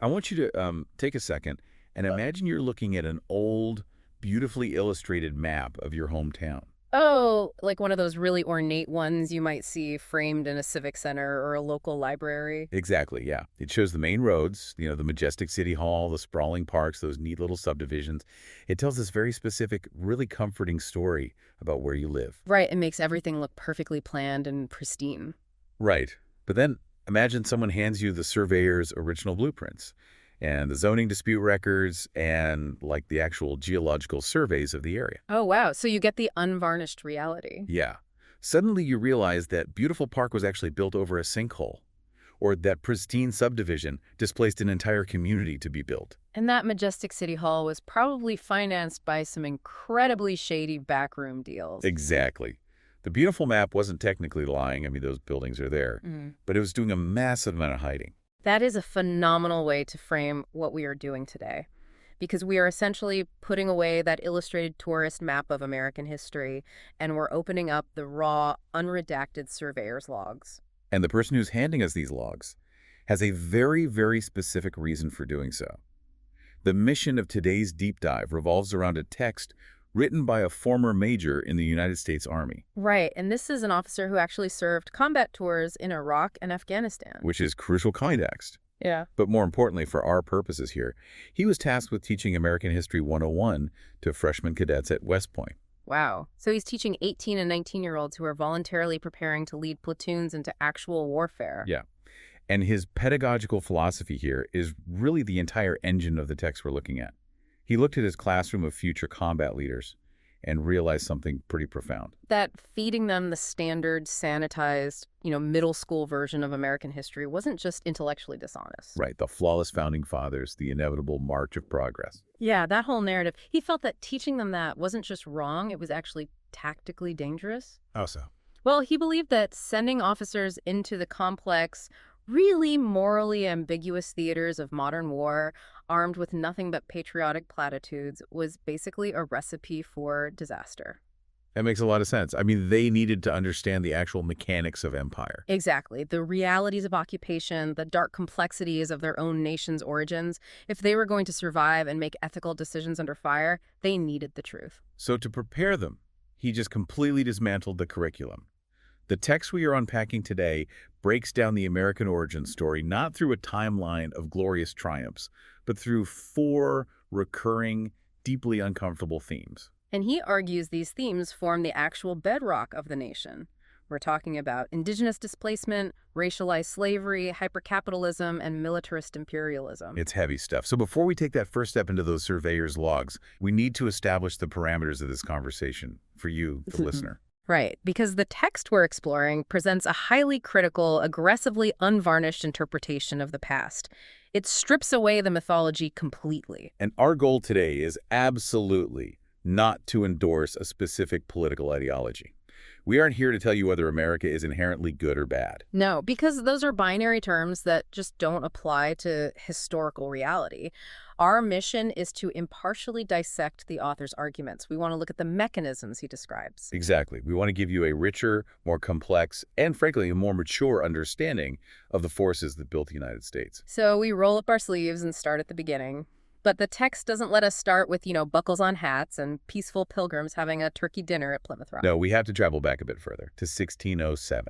I want you to take a second and imagine you're looking at an old, beautifully illustrated map of your hometown. Oh, like one of those really ornate ones you might see framed in a civic center or a local library. Exactly, yeah. It shows the main roads, the majestic city hall, the sprawling parks, those neat little subdivisions. It tells this very specific, really comforting story about where you live. Right, it makes everything look perfectly planned and pristine. Right. But then imagine someone hands you the surveyor's original blueprints and the zoning dispute records and like the actual geological surveys of the area. Oh, wow. So you get the unvarnished reality. Yeah. Suddenly you realize that beautiful park was actually built over a sinkhole, or that pristine subdivision displaced an entire community to be built. And that majestic city hall was probably financed by some incredibly shady backroom deals. Exactly. The beautiful map wasn't technically lying. I mean, those buildings are there. But it was doing a massive amount of hiding. That is a phenomenal way to frame what we are doing today, because we are essentially putting away that illustrated tourist map of American history, and we're opening up the raw, unredacted surveyor's logs. And the person who's handing us these logs has a very, very specific reason for doing so. The mission of today's deep dive revolves around a text written by a former major in the United States Army. Right, and this is an officer who actually served combat tours in Iraq and Afghanistan. Which is crucial context. Yeah. But more importantly, for our purposes here, he was tasked with teaching American History 101 to freshman cadets at West Point. Wow. So he's teaching 18 and 19-year-olds who are voluntarily preparing to lead platoons into actual warfare. Yeah. And his pedagogical philosophy here is really the entire engine of the text we're looking at. He looked at his classroom of future combat leaders and realized something pretty profound. That feeding them the standard, sanitized, middle school version of American history wasn't just intellectually dishonest. Right, the flawless founding fathers, the inevitable march of progress. Yeah, that whole narrative. He felt that teaching them that wasn't just wrong, it was actually tactically dangerous. How so? Well, he believed that sending officers into the complex, really morally ambiguous theaters of modern war, armed with nothing but patriotic platitudes, was basically a recipe for disaster. That makes a lot of sense. I mean, they needed to understand the actual mechanics of empire. Exactly. The realities of occupation, the dark complexities of their own nation's origins. If they were going to survive and make ethical decisions under fire, they needed the truth. So to prepare them, he just completely dismantled the curriculum. The text we are unpacking today breaks down the American origin story not through a timeline of glorious triumphs, but through 4 recurring, deeply uncomfortable themes. And he argues these themes form the actual bedrock of the nation. We're talking about indigenous displacement, racialized slavery, hyper-capitalism, and militarist imperialism. It's heavy stuff. So before we take that first step into those surveyors' logs, we need to establish the parameters of this conversation for you, the listener. Right, because the text we're exploring presents a highly critical, aggressively unvarnished interpretation of the past. It strips away the mythology completely. And our goal today is absolutely not to endorse a specific political ideology. We aren't here to tell you whether America is inherently good or bad. No, because those are binary terms that just don't apply to historical reality. Our mission is to impartially dissect the author's arguments. We want to look at the mechanisms he describes. Exactly. We want to give you a richer, more complex, and frankly, a more mature understanding of the forces that built the United States. So we roll up our sleeves and start at the beginning. But the text doesn't let us start with, buckles on hats and peaceful pilgrims having a turkey dinner at Plymouth Rock. No, we have to travel back a bit further, to 1607,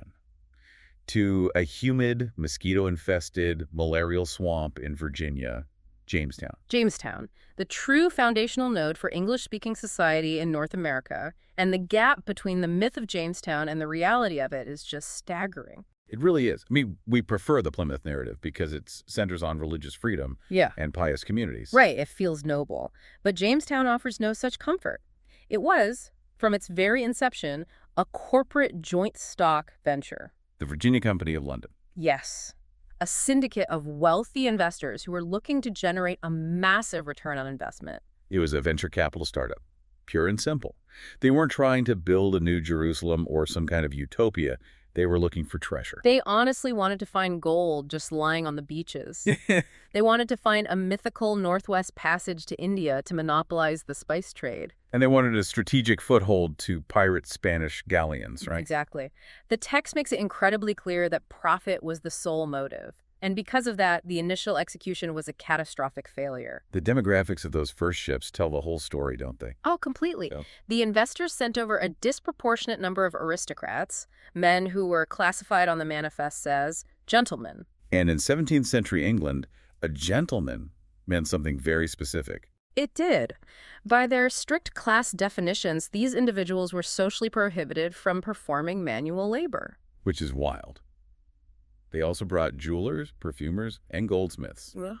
to a humid, mosquito-infested, malarial swamp in Virginia, Jamestown. Jamestown, the true foundational node for English-speaking society in North America, and the gap between the myth of Jamestown and the reality of it is just staggering. It really is. I mean, we prefer the Plymouth narrative because it centers on religious freedom and pious communities. Right, it feels noble. But Jamestown offers no such comfort. It was, from its very inception, a corporate joint stock venture. The Virginia Company of London. Yes, a syndicate of wealthy investors who were looking to generate a massive return on investment. It was a venture capital startup, pure and simple. They weren't trying to build a new Jerusalem or some kind of utopia. They were looking for treasure. They honestly wanted to find gold just lying on the beaches. They wanted to find a mythical Northwest Passage to India to monopolize the spice trade. And they wanted a strategic foothold to pirate Spanish galleons, right? Exactly. The text makes it incredibly clear that profit was the sole motive. And because of that, the initial execution was a catastrophic failure. The demographics of those first ships tell the whole story, don't they? Oh, completely. Yeah. The investors sent over a disproportionate number of aristocrats, men who were classified on the manifests as gentlemen. And in 17th century England, a gentleman meant something very specific. It did. By their strict class definitions, these individuals were socially prohibited from performing manual labor. Which is wild. They also brought jewelers, perfumers, and goldsmiths. Yeah.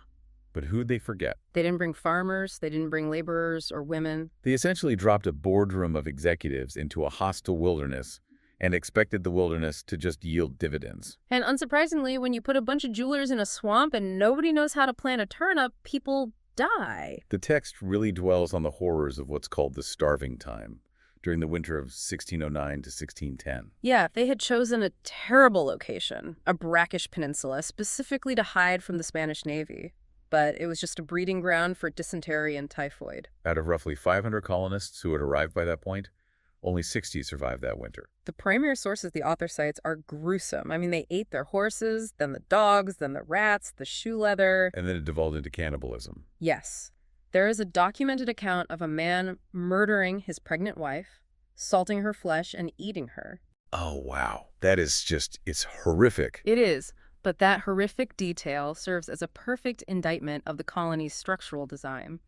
But who'd they forget? They didn't bring farmers, they didn't bring laborers or women. They essentially dropped a boardroom of executives into a hostile wilderness and expected the wilderness to just yield dividends. And unsurprisingly, when you put a bunch of jewelers in a swamp and nobody knows how to plant a turnip, people die. The text really dwells on the horrors of what's called the starving time, during the winter of 1609 to 1610. Yeah, they had chosen a terrible location, a brackish peninsula, specifically to hide from the Spanish Navy. But it was just a breeding ground for dysentery and typhoid. Out of roughly 500 colonists who had arrived by that point, only 60 survived that winter. The primary sources the author cites are gruesome. I mean, they ate their horses, then the dogs, then the rats, the shoe leather. And then it devolved into cannibalism. Yes. There is a documented account of a man murdering his pregnant wife, salting her flesh, and eating her. Oh, wow. That is just, it's horrific. It is, but that horrific detail serves as a perfect indictment of the colony's structural design.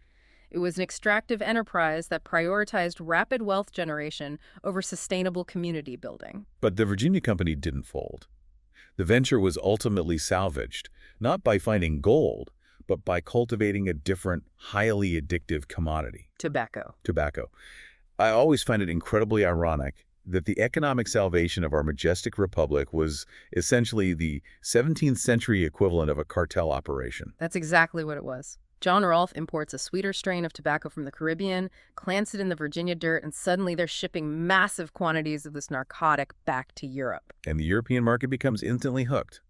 It was an extractive enterprise that prioritized rapid wealth generation over sustainable community building. But the Virginia Company didn't fold. The venture was ultimately salvaged, not by finding gold, but by cultivating a different, highly addictive commodity. Tobacco. Tobacco. I always find it incredibly ironic that the economic salvation of our majestic republic was essentially the 17th century equivalent of a cartel operation. That's exactly what it was. John Rolfe imports a sweeter strain of tobacco from the Caribbean, plants it in the Virginia dirt, and suddenly they're shipping massive quantities of this narcotic back to Europe. And the European market becomes instantly hooked.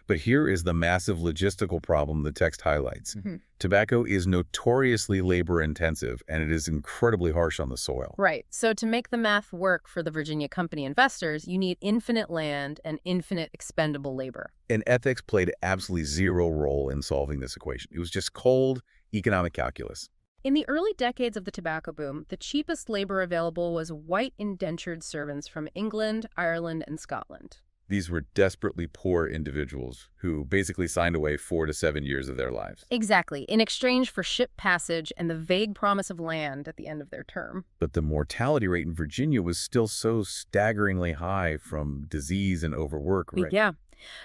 But here is the massive logistical problem the text highlights. Tobacco is notoriously labor-intensive, and it is incredibly harsh on the soil. Right. So to make the math work for the Virginia Company investors, you need infinite land and infinite expendable labor. And ethics played absolutely zero role in solving this equation. It was just cold economic calculus. In the early decades of the tobacco boom, the cheapest labor available was white indentured servants from England, Ireland, and Scotland. These were desperately poor individuals who basically signed away 4 to 7 years of their lives. Exactly, in exchange for ship passage and the vague promise of land at the end of their term. But the mortality rate in Virginia was still so staggeringly high from disease and overwork. Right? Yeah.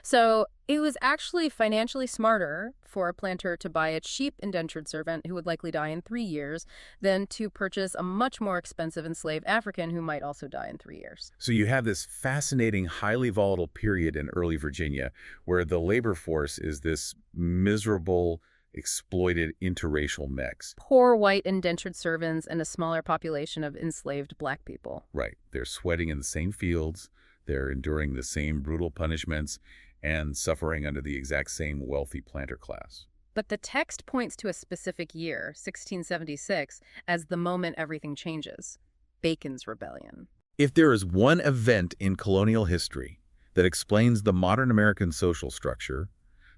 So it was actually financially smarter for a planter to buy a cheap indentured servant who would likely die in 3 years than to purchase a much more expensive enslaved African who might also die in 3 years. So you have this fascinating, highly volatile period in early Virginia where the labor force is this miserable, exploited interracial mix. Poor white indentured servants and a smaller population of enslaved black people. Right. They're sweating in the same fields. They're enduring the same brutal punishments and suffering under the exact same wealthy planter class. But the text points to a specific year, 1676, as the moment everything changes. Bacon's Rebellion. If there is one event in colonial history that explains the modern American social structure,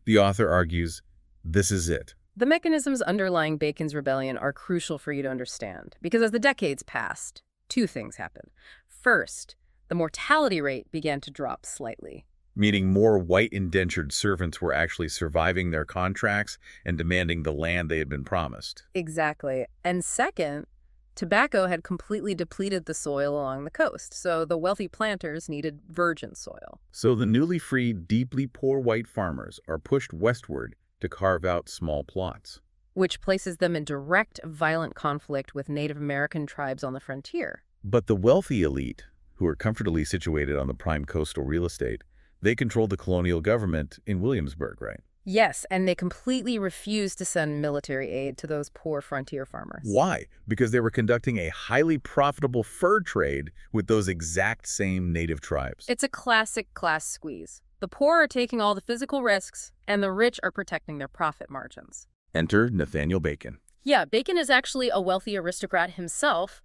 the author argues this is it. The mechanisms underlying Bacon's Rebellion are crucial for you to understand, because as the decades passed, two things happened. First, the mortality rate began to drop slightly. Meaning more white indentured servants were actually surviving their contracts and demanding the land they had been promised. Exactly. And second, tobacco had completely depleted the soil along the coast, so the wealthy planters needed virgin soil. So the newly freed, deeply poor white farmers are pushed westward to carve out small plots. Which places them in direct, violent conflict with Native American tribes on the frontier. But the wealthy elite, who are comfortably situated on the prime coastal real estate, they controlled the colonial government in Williamsburg, right? Yes, and they completely refused to send military aid to those poor frontier farmers. Why? Because they were conducting a highly profitable fur trade with those exact same native tribes. It's a classic class squeeze. The poor are taking all the physical risks, and the rich are protecting their profit margins. Enter Nathaniel Bacon. Yeah, Bacon is actually a wealthy aristocrat himself,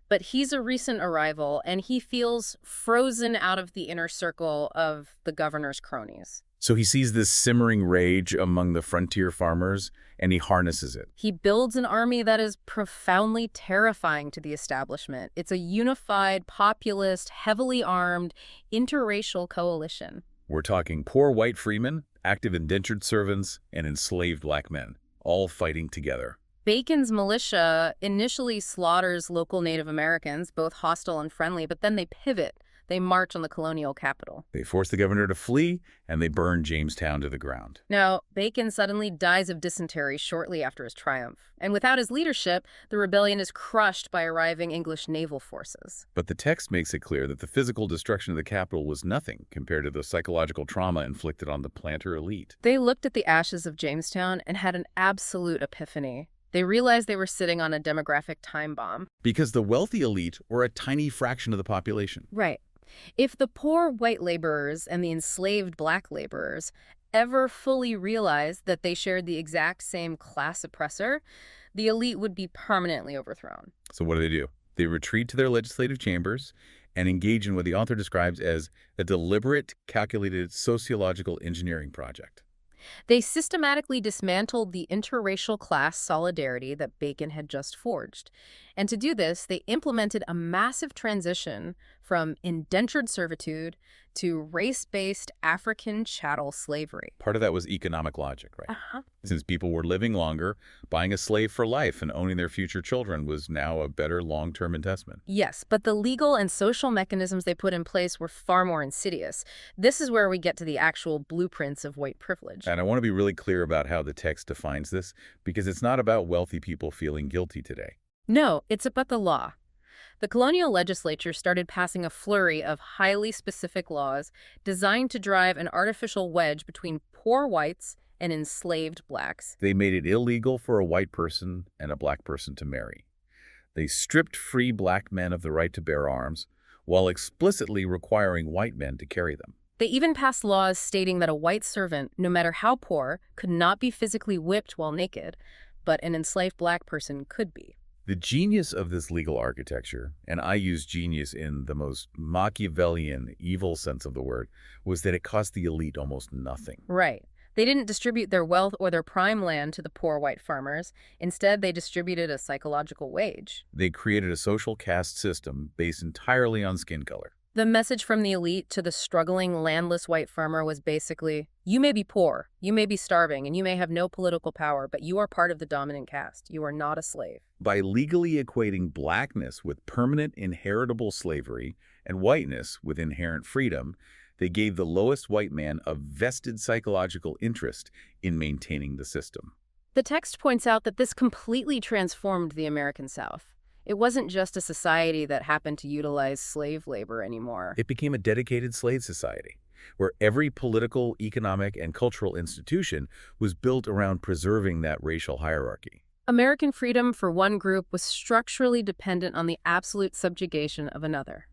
but he's a recent arrival, and he feels frozen out of the inner circle of the governor's cronies. So he sees this simmering rage among the frontier farmers, and he harnesses it. He builds an army that is profoundly terrifying to the establishment. It's a unified, populist, heavily armed, interracial coalition. We're talking poor white freemen, active indentured servants, and enslaved black men, all fighting together. Bacon's militia initially slaughters local Native Americans, both hostile and friendly, but then they pivot. They march on the colonial capital. They force the governor to flee, and they burn Jamestown to the ground. Now, Bacon suddenly dies of dysentery shortly after his triumph. And without his leadership, the rebellion is crushed by arriving English naval forces. But the text makes it clear that the physical destruction of the capital was nothing compared to the psychological trauma inflicted on the planter elite. They looked at the ashes of Jamestown and had an absolute epiphany. They realized they were sitting on a demographic time bomb. Because the wealthy elite were a tiny fraction of the population. Right. If the poor white laborers and the enslaved black laborers ever fully realized that they shared the exact same class oppressor, the elite would be permanently overthrown. So what do? They retreat to their legislative chambers and engage in what the author describes as a deliberate, calculated sociological engineering project. They systematically dismantled the interracial class solidarity that Bacon had just forged. And to do this, they implemented a massive transition from indentured servitude to race-based African chattel slavery. Part of that was economic logic, right? Uh-huh. Since people were living longer, buying a slave for life and owning their future children was now a better long-term investment. Yes, but the legal and social mechanisms they put in place were far more insidious. This is where we get to the actual blueprints of white privilege. And I want to be really clear about how the text defines this, because it's not about wealthy people feeling guilty today. No, it's about the law. The colonial legislature started passing a flurry of highly specific laws designed to drive an artificial wedge between poor whites and enslaved blacks. They made it illegal for a white person and a black person to marry. They stripped free black men of the right to bear arms, while explicitly requiring white men to carry them. They even passed laws stating that a white servant, no matter how poor, could not be physically whipped while naked, but an enslaved black person could be. The genius of this legal architecture, and I use genius in the most Machiavellian, evil sense of the word, was that it cost the elite almost nothing. Right. They didn't distribute their wealth or their prime land to the poor white farmers. Instead, they distributed a psychological wage. They created a social caste system based entirely on skin color. The message from the elite to the struggling, landless white farmer was basically, you may be poor, you may be starving, and you may have no political power, but you are part of the dominant caste. You are not a slave. By legally equating blackness with permanent inheritable slavery and whiteness with inherent freedom, they gave the lowest white man a vested psychological interest in maintaining the system. The text points out that this completely transformed the American South. It wasn't just a society that happened to utilize slave labor anymore. It became a dedicated slave society, where every political, economic, and cultural institution was built around preserving that racial hierarchy. American freedom for one group was structurally dependent on the absolute subjugation of another.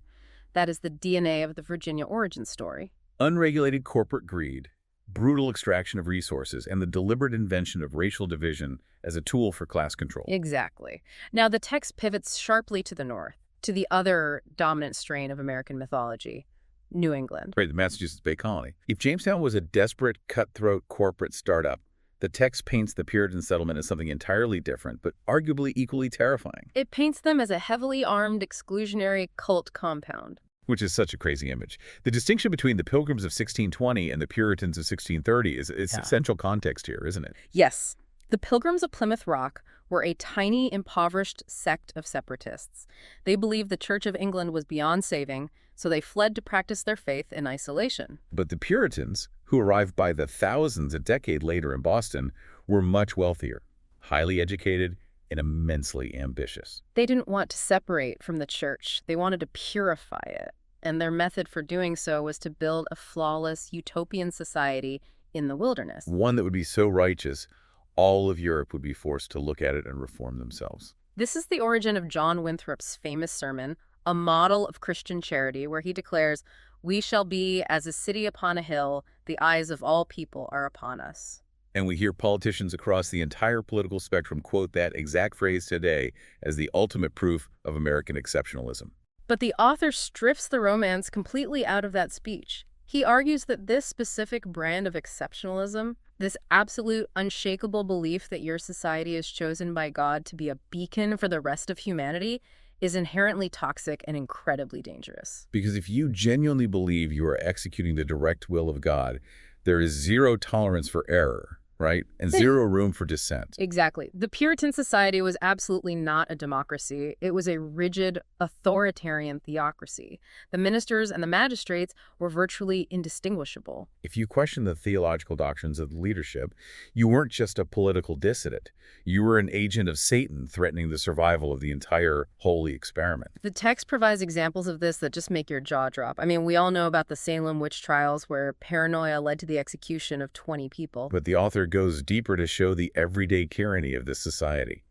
That is the DNA of the Virginia origin story. Unregulated corporate greed, brutal extraction of resources, and the deliberate invention of racial division as a tool for class control. Exactly. Now, the text pivots sharply to the north, to the other dominant strain of American mythology, New England. Right, the Massachusetts Bay Colony. If Jamestown was a desperate, cutthroat corporate startup, the text paints the Puritan settlement as something entirely different, but arguably equally terrifying. It paints them as a heavily armed, exclusionary cult compound. Which is such a crazy image. The distinction between the Pilgrims of 1620 and the Puritans of 1630 is essential context here, isn't it? Yes. The Pilgrims of Plymouth Rock were a tiny, impoverished sect of separatists. They believed the Church of England was beyond saving, so they fled to practice their faith in isolation. But the Puritans, who arrived by the thousands a decade later in Boston, were much wealthier, highly educated, and immensely ambitious. They didn't want to separate from the church. They wanted to purify it. And their method for doing so was to build a flawless, utopian society in the wilderness. One that would be so righteous, all of Europe would be forced to look at it and reform themselves. This is the origin of John Winthrop's famous sermon, a model of Christian charity, where he declares, "We shall be as a city upon a hill, the eyes of all people are upon us." And we hear politicians across the entire political spectrum quote that exact phrase today as the ultimate proof of American exceptionalism. But the author strips the romance completely out of that speech. He argues that this specific brand of exceptionalism, this absolute unshakable belief that your society is chosen by God to be a beacon for the rest of humanity, is inherently toxic and incredibly dangerous. Because if you genuinely believe you are executing the direct will of God, there is zero tolerance for error, right? And zero room for dissent. Exactly. The Puritan society was absolutely not a democracy. It was a rigid, authoritarian theocracy. The ministers and the magistrates were virtually indistinguishable. If you question the theological doctrines of the leadership, you weren't just a political dissident. You were an agent of Satan threatening the survival of the entire holy experiment. The text provides examples of this that just make your jaw drop. I mean, we all know about the Salem witch trials where paranoia led to the execution of 20 people. But the author goes deeper to show the everyday tyranny of this society.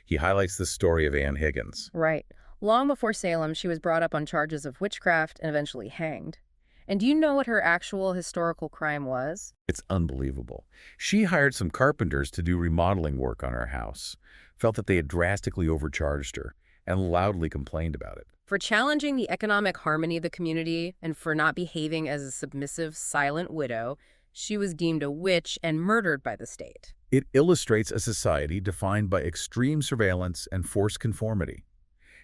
He highlights the story of Anne Higgins. Right. Long before Salem, she was brought up on charges of witchcraft and eventually hanged. And do you know what her actual historical crime was? It's unbelievable. She hired some carpenters to do remodeling work on her house, felt that they had drastically overcharged her, and loudly complained about it. For challenging the economic harmony of the community and for not behaving as a submissive, silent widow, she was deemed a witch and murdered by the state. It illustrates a society defined by extreme surveillance and forced conformity.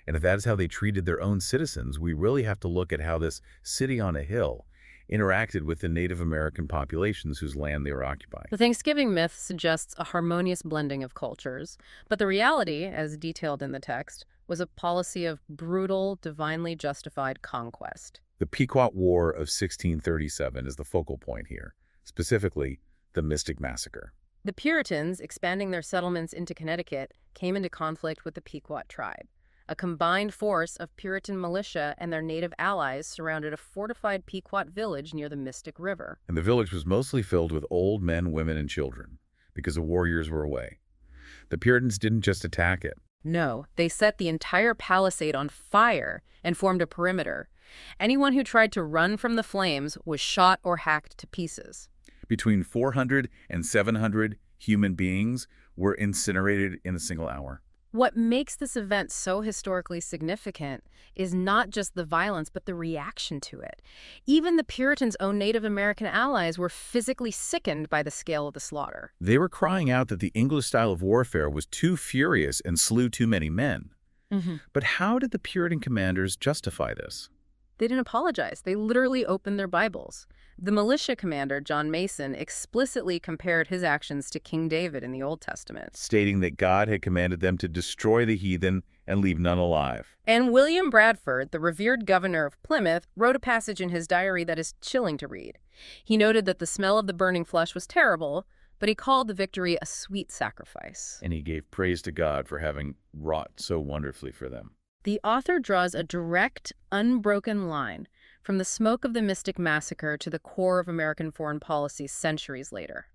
And if that is how they treated their own citizens, we really have to look at how this city on a hill interacted with the Native American populations whose land they were occupying. The Thanksgiving myth suggests a harmonious blending of cultures, but the reality, as detailed in the text, was a policy of brutal, divinely justified conquest. The Pequot War of 1637 is the focal point here, specifically the Mystic Massacre. The Puritans, expanding their settlements into Connecticut, came into conflict with the Pequot tribe. A combined force of Puritan militia and their native allies surrounded a fortified Pequot village near the Mystic River. And the village was mostly filled with old men, women, and children, because the warriors were away. The Puritans didn't just attack it. No, they set the entire palisade on fire and formed a perimeter. Anyone who tried to run from the flames was shot or hacked to pieces. Between 400 and 700 human beings were incinerated in a single hour. What makes this event so historically significant is not just the violence, but the reaction to it. Even the Puritans' own Native American allies were physically sickened by the scale of the slaughter. They were crying out that the English style of warfare was too furious and slew too many men. But how did the Puritan commanders justify this? They didn't apologize. They literally opened their Bibles. The militia commander, John Mason, explicitly compared his actions to King David in the Old Testament, Stating that God had commanded them to destroy the heathen and leave none alive. And William Bradford, the revered governor of Plymouth, wrote a passage in his diary that is chilling to read. He noted that the smell of the burning flesh was terrible, but he called the victory a sweet sacrifice. And he gave praise to God for having wrought so wonderfully for them. The author draws a direct, unbroken line from the smoke of the Mystic Massacre to the core of American foreign policy centuries later.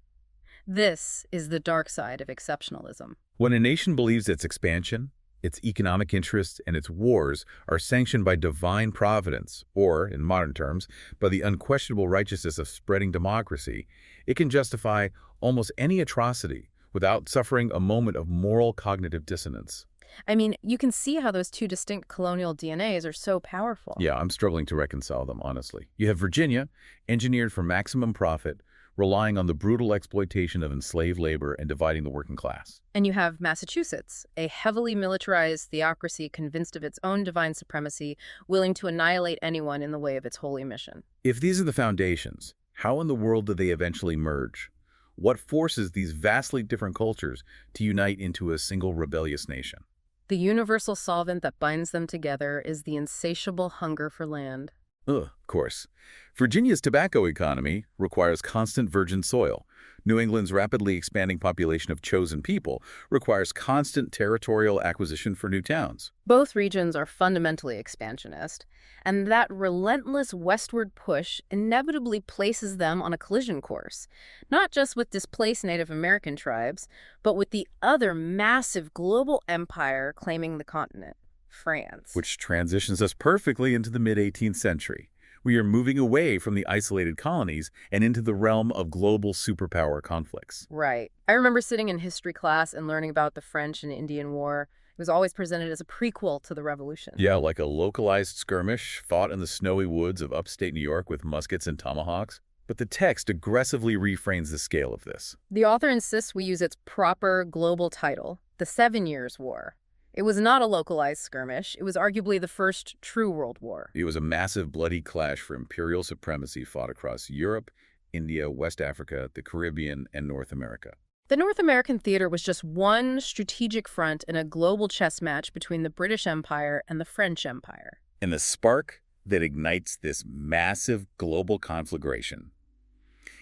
This is the dark side of exceptionalism. When a nation believes its expansion, its economic interests, and its wars are sanctioned by divine providence, or, in modern terms, by the unquestionable righteousness of spreading democracy, it can justify almost any atrocity without suffering a moment of moral cognitive dissonance. I mean, you can see how those two distinct colonial DNAs are so powerful. Yeah, I'm struggling to reconcile them, honestly. You have Virginia, engineered for maximum profit, relying on the brutal exploitation of enslaved labor and dividing the working class. And you have Massachusetts, a heavily militarized theocracy convinced of its own divine supremacy, willing to annihilate anyone in the way of its holy mission. If these are the foundations, how in the world do they eventually merge? What forces these vastly different cultures to unite into a single rebellious nation? The universal solvent that binds them together is the insatiable hunger for land. Of course. Virginia's tobacco economy requires constant virgin soil. New England's rapidly expanding population of chosen people requires constant territorial acquisition for new towns. Both regions are fundamentally expansionist, and that relentless westward push inevitably places them on a collision course, not just with displaced Native American tribes, but with the other massive global empire claiming the continent, France. Which transitions us perfectly into the mid-18th century. We are moving away from the isolated colonies and into the realm of global superpower conflicts. Right. I remember sitting in history class and learning about the French and Indian War. was always presented as a prequel to the revolution. Yeah, like a localized skirmish fought in the snowy woods of upstate New York with muskets and tomahawks. But the text aggressively reframes the scale of this. The author insists we use its proper global title, the 7 Years' War. It was not a localized skirmish. It was arguably the first true world war. It was a massive, bloody clash for imperial supremacy fought across Europe, India, West Africa, the Caribbean, and North America. The North American theater was just one strategic front in a global chess match between the British Empire and the French Empire. And the spark that ignites this massive global conflagration,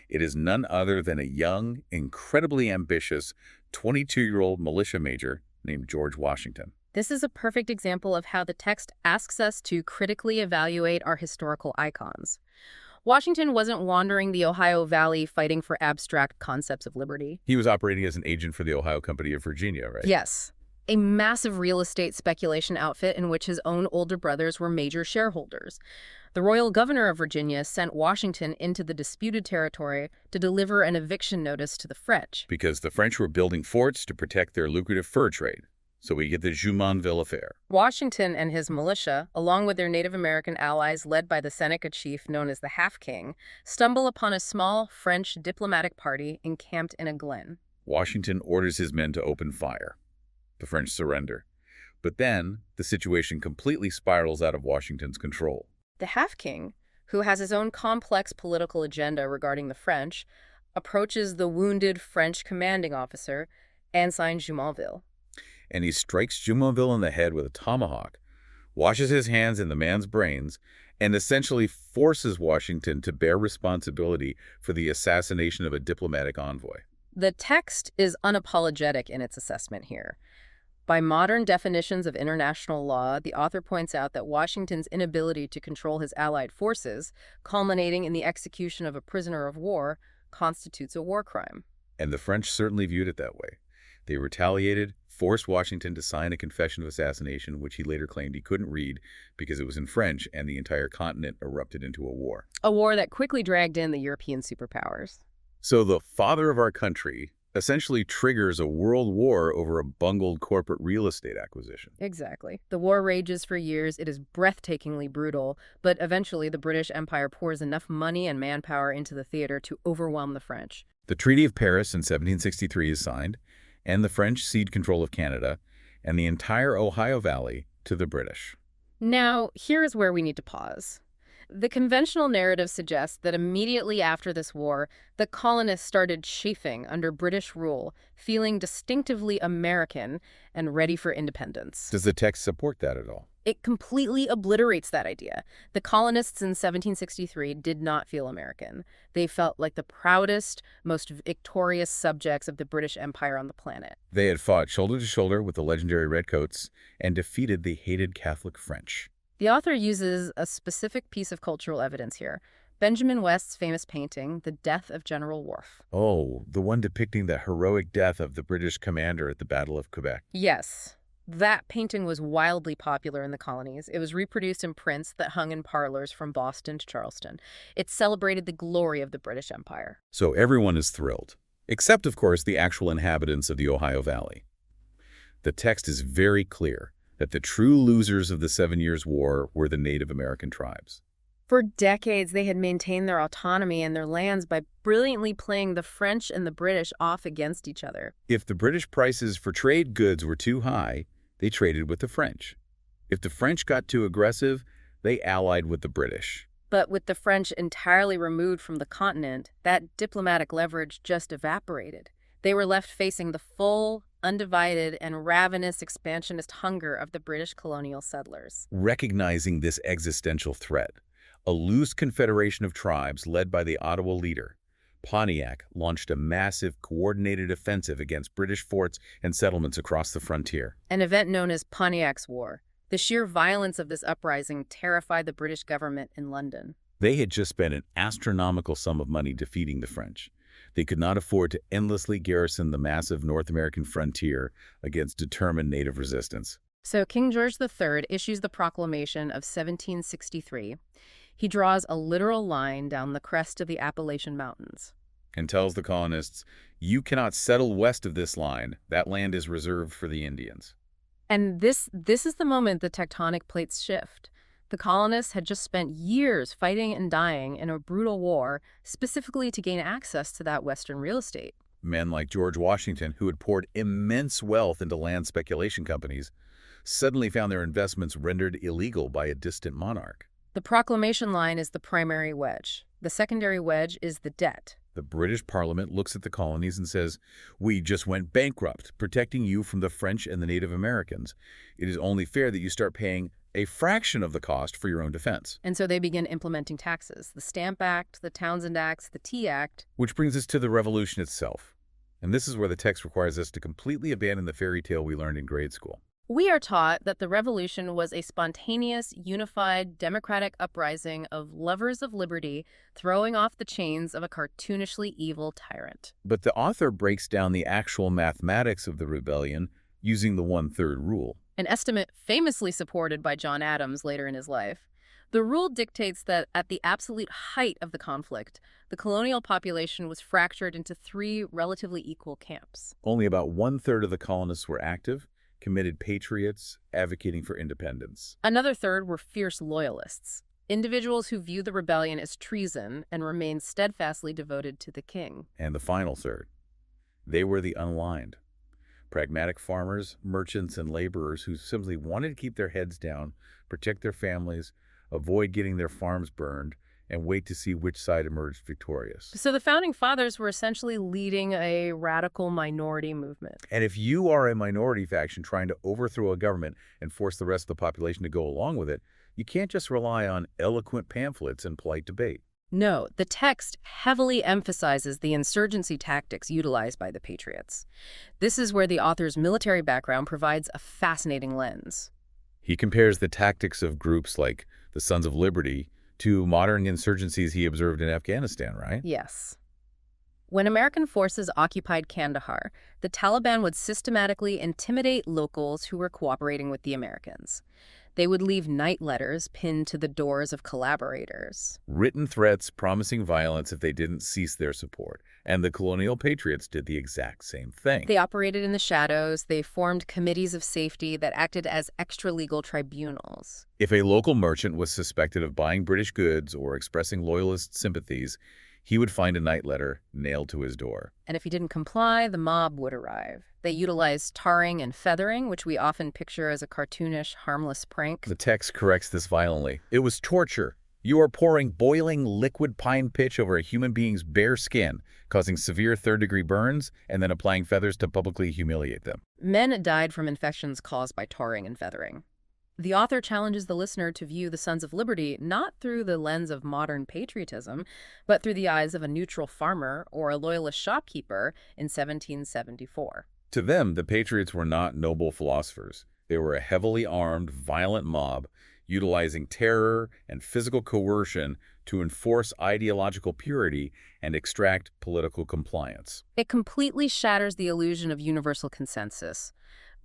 it is none other than a young, incredibly ambitious 22-year-old militia major named George Washington. This is a perfect example of how the text asks us to critically evaluate our historical icons. Washington wasn't wandering the Ohio Valley fighting for abstract concepts of liberty. He was operating as an agent for the Ohio Company of Virginia, right? Yes, a massive real estate speculation outfit in which his own older brothers were major shareholders. The royal governor of Virginia sent Washington into the disputed territory to deliver an eviction notice to the French. Because the French were building forts to protect their lucrative fur trade. So we get the Jumonville affair. Washington and his militia, along with their Native American allies led by the Seneca chief known as the Half-King, stumble upon a small French diplomatic party encamped in a glen. Washington orders his men to open fire. The French surrender. But then, the situation completely spirals out of Washington's control. The Half-King, who has his own complex political agenda regarding the French, approaches the wounded French commanding officer, Ensign Jumonville. And he strikes Jumonville in the head with a tomahawk, washes his hands in the man's brains, and essentially forces Washington to bear responsibility for the assassination of a diplomatic envoy. The text is unapologetic in its assessment here. By modern definitions of international law, the author points out that Washington's inability to control his allied forces, culminating in the execution of a prisoner of war, constitutes a war crime. And the French certainly viewed it that way. They retaliated, forced Washington to sign a confession of assassination, which he later claimed he couldn't read because it was in French, and the entire continent erupted into a war. A war that quickly dragged in the European superpowers. So the father of our country essentially triggers a world war over a bungled corporate real estate acquisition. Exactly. The war rages for years. It is breathtakingly brutal, but eventually the British Empire pours enough money and manpower into the theater to overwhelm the French. The Treaty of Paris in 1763 is signed, and the French cede control of Canada and the entire Ohio Valley to the British. Now, here is where we need to pause. The conventional narrative suggests that immediately after this war, the colonists started chafing under British rule, feeling distinctively American and ready for independence. Does the text support that at all? It completely obliterates that idea. The colonists in 1763 did not feel American. They felt like the proudest, most victorious subjects of the British Empire on the planet. They had fought shoulder to shoulder with the legendary Redcoats and defeated the hated Catholic French. The author uses a specific piece of cultural evidence here. Benjamin West's famous painting, The Death of General Worf. Oh, the one depicting the heroic death of the British commander at the Battle of Quebec. Yes. That painting was wildly popular in the colonies. It was reproduced in prints that hung in parlors from Boston to Charleston. It celebrated the glory of the British Empire. So everyone is thrilled, except, of course, the actual inhabitants of the Ohio Valley. The text is very clear that the true losers of the 7 Years' War were the Native American tribes. For decades, they had maintained their autonomy and their lands by brilliantly playing the French and the British off against each other. If the British prices for trade goods were too high, they traded with the French. If the French got too aggressive, they allied with the British. But with the French entirely removed from the continent, that diplomatic leverage just evaporated. They were left facing the full, undivided, and ravenous expansionist hunger of the British colonial settlers. Recognizing this existential threat, a loose confederation of tribes led by the Ottawa leader, Pontiac, launched a massive, coordinated offensive against British forts and settlements across the frontier. An event known as Pontiac's War. The sheer violence of this uprising terrified the British government in London. They had just spent an astronomical sum of money defeating the French. They could not afford to endlessly garrison the massive North American frontier against determined native resistance. So King George III issues the Proclamation of 1763. He draws a literal line down the crest of the Appalachian Mountains And tells the colonists, you cannot settle west of this line. That land is reserved for the Indians. And this is the moment the tectonic plates shift. The colonists had just spent years fighting and dying in a brutal war, specifically to gain access to that Western real estate. Men like George Washington, who had poured immense wealth into land speculation companies, suddenly found their investments rendered illegal by a distant monarch. The proclamation line is the primary wedge. The secondary wedge is the debt. The British Parliament looks at the colonies and says, "We just went bankrupt, protecting you from the French and the Native Americans. It is only fair that you start paying a fraction of the cost for your own defense." And so they begin implementing taxes. The Stamp Act, the Townshend Acts, the Tea Act. Which brings us to the Revolution itself. And this is where the text requires us to completely abandon the fairy tale we learned in grade school. We are taught that the revolution was a spontaneous, unified, democratic uprising of lovers of liberty throwing off the chains of a cartoonishly evil tyrant. But the author breaks down the actual mathematics of the rebellion using the one-third rule. An estimate famously supported by John Adams later in his life. The rule dictates that at the absolute height of the conflict, the colonial population was fractured into three relatively equal camps. Only about one-third of the colonists were active, committed patriots advocating for independence. Another third were fierce loyalists, individuals who viewed the rebellion as treason and remained steadfastly devoted to the king. And the final third, they were the unaligned. Pragmatic farmers, merchants, and laborers who simply wanted to keep their heads down, protect their families, avoid getting their farms burned, and wait to see which side emerged victorious. So the Founding Fathers were essentially leading a radical minority movement. And if you are a minority faction trying to overthrow a government and force the rest of the population to go along with it, you can't just rely on eloquent pamphlets and polite debate. No, the text heavily emphasizes the insurgency tactics utilized by the Patriots. This is where the author's military background provides a fascinating lens. He compares the tactics of groups like the Sons of Liberty to modern insurgencies he observed in Afghanistan, right? Yes. When American forces occupied Kandahar, the Taliban would systematically intimidate locals who were cooperating with the Americans. They would leave night letters pinned to the doors of collaborators. Written threats promising violence if they didn't cease their support. And the colonial patriots did the exact same thing. They operated in the shadows. They formed committees of safety that acted as extra-legal tribunals. If a local merchant was suspected of buying British goods or expressing loyalist sympathies, he would find a night letter nailed to his door. And if he didn't comply, the mob would arrive. They utilized tarring and feathering, which we often picture as a cartoonish, harmless prank. The text corrects this violently. It was torture. You are pouring boiling liquid pine pitch over a human being's bare skin, causing severe third-degree burns, and then applying feathers to publicly humiliate them. Men died from infections caused by tarring and feathering. The author challenges the listener to view the Sons of Liberty not through the lens of modern patriotism, but through the eyes of a neutral farmer or a loyalist shopkeeper in 1774. To them, the patriots were not noble philosophers. They were a heavily armed, violent mob utilizing terror and physical coercion to enforce ideological purity and extract political compliance. It completely shatters the illusion of universal consensus.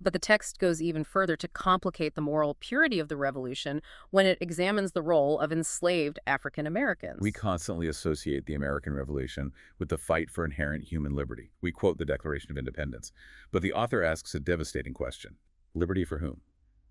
But the text goes even further to complicate the moral purity of the revolution when it examines the role of enslaved African Americans. We constantly associate the American Revolution with the fight for inherent human liberty. We quote the Declaration of Independence. But the author asks a devastating question. Liberty for whom?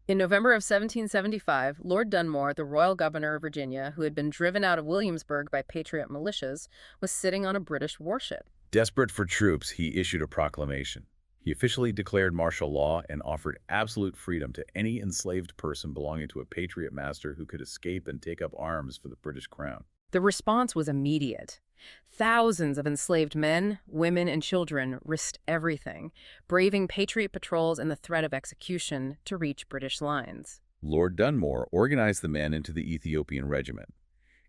In November of 1775, Lord Dunmore, the royal governor of Virginia, who had been driven out of Williamsburg by patriot militias, was sitting on a British warship. Desperate for troops, he issued a proclamation. He officially declared martial law and offered absolute freedom to any enslaved person belonging to a patriot master who could escape and take up arms for the British crown. The response was immediate. Thousands of enslaved men, women, and children risked everything, braving patriot patrols and the threat of execution to reach British lines. Lord Dunmore organized the men into the Ethiopian regiment,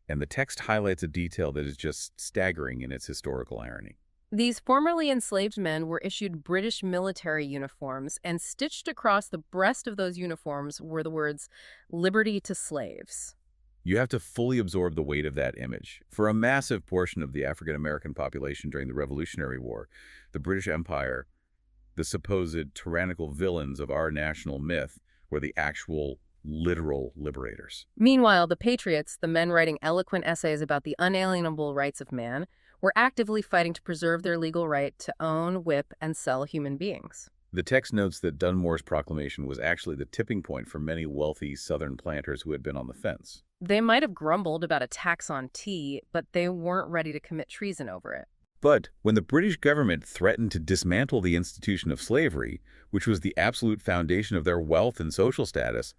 and the text highlights a detail that is just staggering in its historical irony. These formerly enslaved men were issued British military uniforms, and stitched across the breast of those uniforms were the words, "Liberty to slaves." You have to fully absorb the weight of that image. For a massive portion of the African-American population during the Revolutionary War, the British Empire, the supposed tyrannical villains of our national myth, were the actual, literal liberators. Meanwhile, the patriots, the men writing eloquent essays about the unalienable rights of man, were actively fighting to preserve their legal right to own, whip, and sell human beings. The text notes that Dunmore's proclamation was actually the tipping point for many wealthy Southern planters who had been on the fence. They might have grumbled about a tax on tea, but they weren't ready to commit treason over it. But when the British government threatened to dismantle the institution of slavery, which was the absolute foundation of their wealth and social status,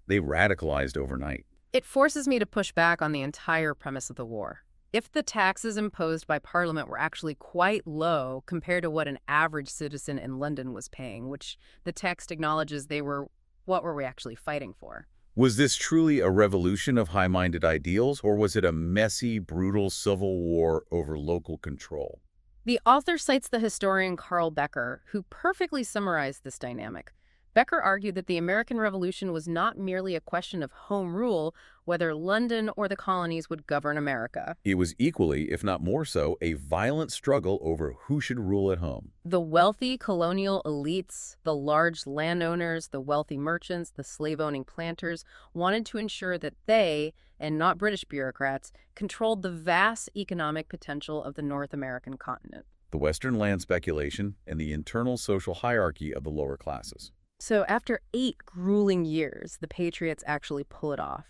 they radicalized overnight. It forces me to push back on the entire premise of the war. If the taxes imposed by Parliament were actually quite low compared to what an average citizen in London was paying, which the text acknowledges they were, what were we actually fighting for? Was this truly a revolution of high-minded ideals, or was it a messy, brutal civil war over local control? The author cites the historian Carl Becker, who perfectly summarized this dynamic. Becker argued that the American Revolution was not merely a question of home rule, whether London or the colonies would govern America. It was equally, if not more so, a violent struggle over who should rule at home. The wealthy colonial elites, the large landowners, the wealthy merchants, the slave-owning planters wanted to ensure that they, and not British bureaucrats, controlled the vast economic potential of the North American continent. The Western land speculation and the internal social hierarchy of the lower classes. So after 8 grueling years, the Patriots actually pull it off.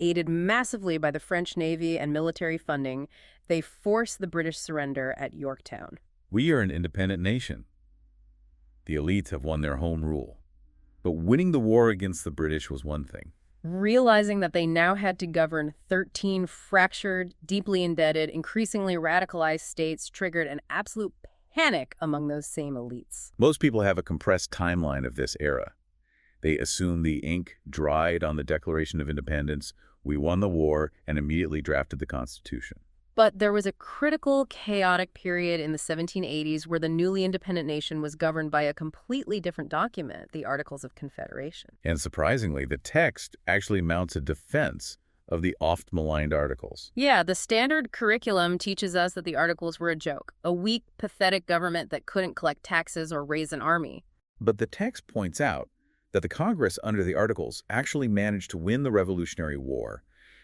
Aided massively by the French Navy and military funding, they force the British surrender at Yorktown. We are an independent nation. The elites have won their home rule. But winning the war against the British was one thing. Realizing that they now had to govern 13 fractured, deeply indebted, increasingly radicalized states triggered an absolute panic among those same elites. Most people have a compressed timeline of this era. They assume the ink dried on the Declaration of Independence, we won the war, and immediately drafted the Constitution. But there was a critical, chaotic period in the 1780s where the newly independent nation was governed by a completely different document, the Articles of Confederation. And surprisingly, the text actually mounts a defense of the oft-maligned Articles. Yeah, the standard curriculum teaches us that the Articles were a joke, a weak, pathetic government that couldn't collect taxes or raise an army. But the text points out that the Congress under the Articles actually managed to win the Revolutionary War,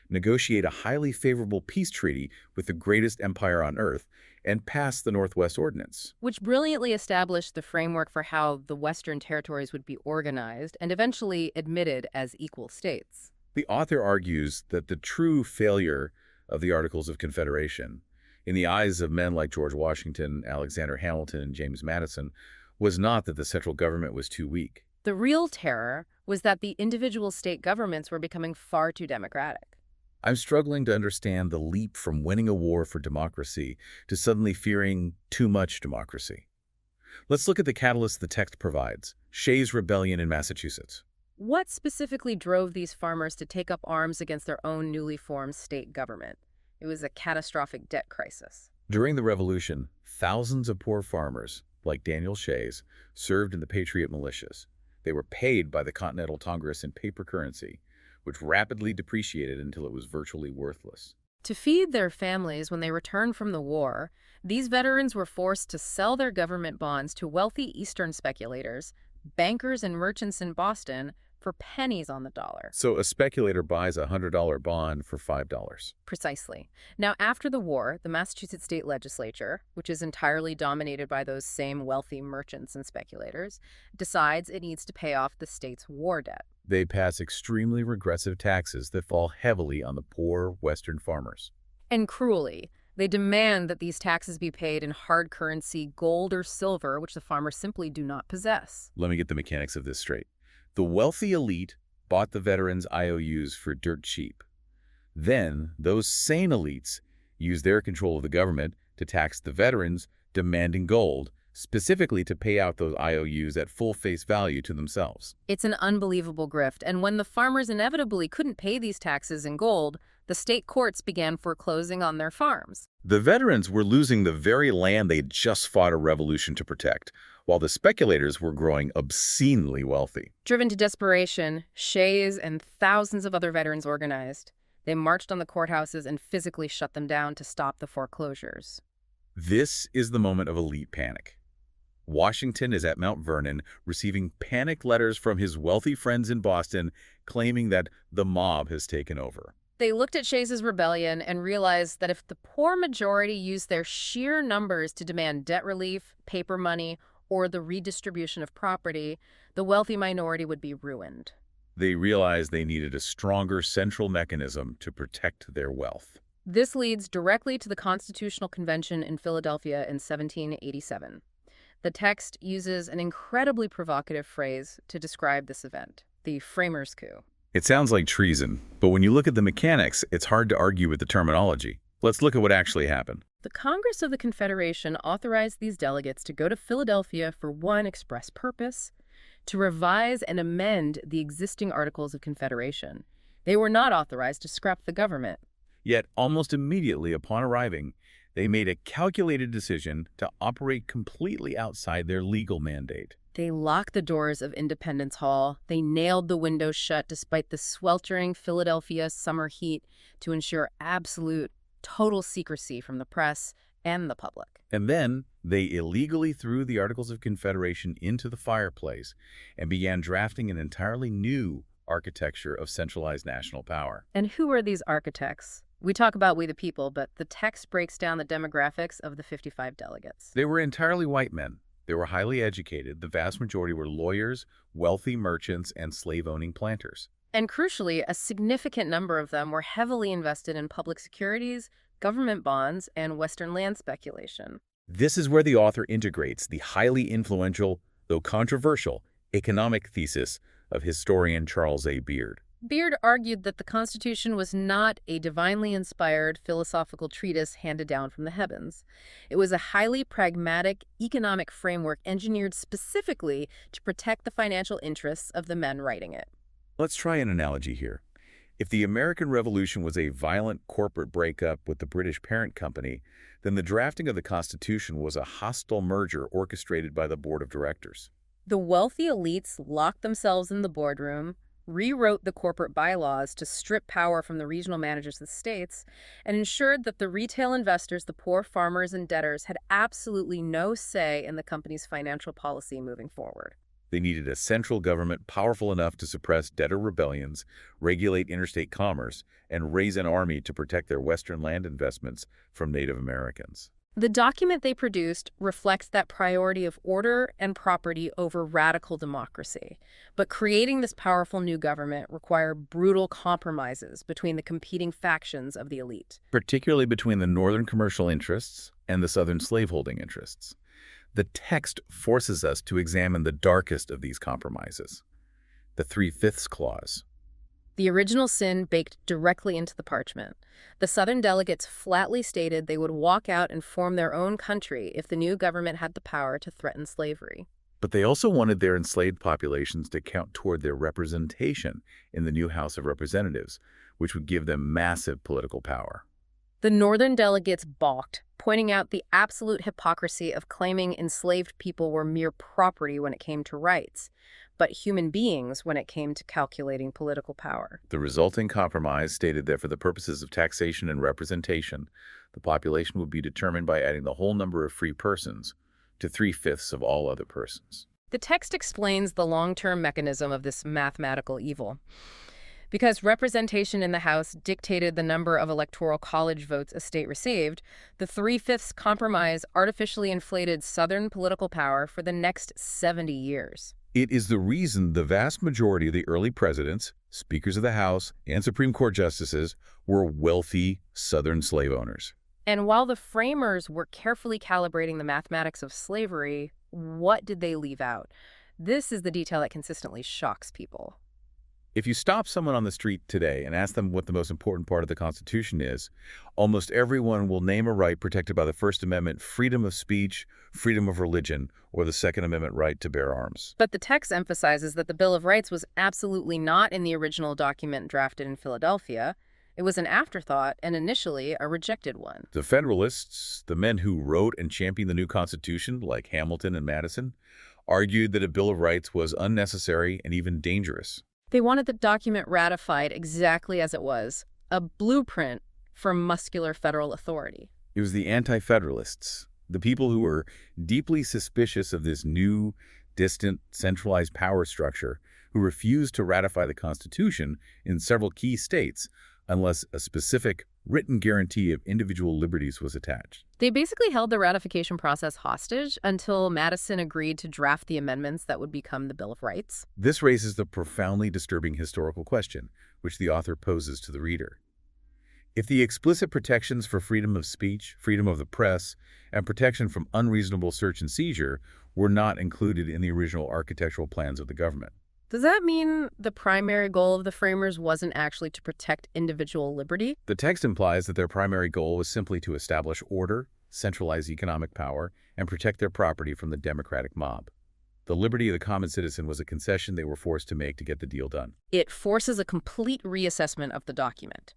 negotiate a highly favorable peace treaty with the greatest empire on earth, and pass the Northwest Ordinance, which brilliantly established the framework for how the Western territories would be organized and eventually admitted as equal states. The author argues that the true failure of the Articles of Confederation, in the eyes of men like George Washington, Alexander Hamilton, and James Madison, was not that the central government was too weak. The real terror was that the individual state governments were becoming far too democratic. I'm struggling to understand the leap from winning a war for democracy to suddenly fearing too much democracy. Let's look at the catalyst the text provides, Shays' Rebellion in Massachusetts. What specifically drove these farmers to take up arms against their own newly formed state government? It was a catastrophic debt crisis. During the Revolution, thousands of poor farmers, like Daniel Shays, served in the Patriot militias. They were paid by the Continental Congress in paper currency, which rapidly depreciated until it was virtually worthless. To feed their families when they returned from the war, these veterans were forced to sell their government bonds to wealthy Eastern speculators, bankers and merchants in Boston, for pennies on the dollar. So a speculator buys a $100 bond for $5. Precisely. Now, after the war, the Massachusetts state legislature, which is entirely dominated by those same wealthy merchants and speculators, decides it needs to pay off the state's war debt. They pass extremely regressive taxes that fall heavily on the poor Western farmers. And cruelly, they demand that these taxes be paid in hard currency, gold or silver, which the farmers simply do not possess. Let me get the mechanics of this straight. The wealthy elite bought the veterans' IOUs for dirt cheap. Then, those sane elites used their control of the government to tax the veterans, demanding gold, specifically to pay out those IOUs at full face value to themselves. It's an unbelievable grift, and when the farmers inevitably couldn't pay these taxes in gold, the state courts began foreclosing on their farms. The veterans were losing the very land they'd just fought a revolution to protect, while the speculators were growing obscenely wealthy. Driven to desperation, Shays and thousands of other veterans organized. They marched on the courthouses and physically shut them down to stop the foreclosures. This is the moment of elite panic. Washington is at Mount Vernon receiving panic letters from his wealthy friends in Boston claiming that the mob has taken over. They looked at Shays' rebellion and realized that if the poor majority used their sheer numbers to demand debt relief, paper money, or the redistribution of property, the wealthy minority would be ruined. They realized they needed a stronger central mechanism to protect their wealth. This leads directly to the Constitutional Convention in Philadelphia in 1787. The text uses an incredibly provocative phrase to describe this event, the framers' coup. It sounds like treason, but when you look at the mechanics, it's hard to argue with the terminology. Let's look at what actually happened. The Congress of the Confederation authorized these delegates to go to Philadelphia for one express purpose: to revise and amend the existing Articles of Confederation. They were not authorized to scrap the government. Yet, almost immediately upon arriving, they made a calculated decision to operate completely outside their legal mandate. They locked the doors of Independence Hall. They nailed the windows shut despite the sweltering Philadelphia summer heat to ensure absolute, total secrecy from the press and the public. And then they illegally threw the Articles of Confederation into the fireplace and began drafting an entirely new architecture of centralized national power. And who are these architects? We talk about we the people, but the text breaks down the demographics of the 55 delegates. They were entirely white men. They were highly educated. The vast majority were lawyers, wealthy merchants, and slave-owning planters. And crucially, a significant number of them were heavily invested in public securities, government bonds, and Western land speculation. This is where the author integrates the highly influential, though controversial, economic thesis of historian Charles A. Beard. Beard argued that the Constitution was not a divinely inspired philosophical treatise handed down from the heavens. It was a highly pragmatic economic framework engineered specifically to protect the financial interests of the men writing it. Let's try an analogy here. If the American Revolution was a violent corporate breakup with the British parent company, then the drafting of the Constitution was a hostile merger orchestrated by the board of directors. The wealthy elites locked themselves in the boardroom, rewrote the corporate bylaws to strip power from the regional managers of the states, and ensured that the retail investors, the poor farmers and debtors, had absolutely no say in the company's financial policy moving forward. They needed a central government powerful enough to suppress debtor rebellions, regulate interstate commerce, and raise an army to protect their Western land investments from Native Americans. The document they produced reflects that priority of order and property over radical democracy. But creating this powerful new government required brutal compromises between the competing factions of the elite. Particularly between the northern commercial interests and the southern slaveholding interests. The text forces us to examine the darkest of these compromises, the 3/5 clause. The original sin baked directly into the parchment. The Southern delegates flatly stated they would walk out and form their own country if the new government had the power to threaten slavery. But they also wanted their enslaved populations to count toward their representation in the new House of Representatives, which would give them massive political power. The Northern delegates balked, pointing out the absolute hypocrisy of claiming enslaved people were mere property when it came to rights, but human beings when it came to calculating political power. The resulting compromise stated that for the purposes of taxation and representation, the population would be determined by adding the whole number of free persons to 3/5 of all other persons. The text explains the long-term mechanism of this mathematical evil. Because representation in the House dictated the number of electoral college votes a state received, the 3/5 compromise artificially inflated Southern political power for the next 70 years. It is the reason the vast majority of the early presidents, speakers of the House, and Supreme Court justices were wealthy Southern slave owners. And while the framers were carefully calibrating the mathematics of slavery, what did they leave out? This is the detail that consistently shocks people. If you stop someone on the street today and ask them what the most important part of the Constitution is, almost everyone will name a right protected by the First Amendment: freedom of speech, freedom of religion, or the Second Amendment right to bear arms. But the text emphasizes that the Bill of Rights was absolutely not in the original document drafted in Philadelphia. It was an afterthought and initially a rejected one. The Federalists, the men who wrote and championed the new Constitution, like Hamilton and Madison, argued that a Bill of Rights was unnecessary and even dangerous. They wanted the document ratified exactly as it was, a blueprint for muscular federal authority. It was the anti-federalists, the people who were deeply suspicious of this new, distant, centralized power structure, who refused to ratify the Constitution in several key states unless a specific written guarantee of individual liberties was attached. They basically held the ratification process hostage until Madison agreed to draft the amendments that would become the Bill of Rights. This raises the profoundly disturbing historical question, which the author poses to the reader. If the explicit protections for freedom of speech, freedom of the press, and protection from unreasonable search and seizure were not included in the original architectural plans of the government, Does that mean the primary goal of the framers wasn't actually to protect individual liberty? the text implies that their primary goal was simply to establish order, centralize economic power, and protect their property from the democratic mob. The liberty of the common citizen was a concession they were forced to make to get the deal done. It forces a complete reassessment of the document.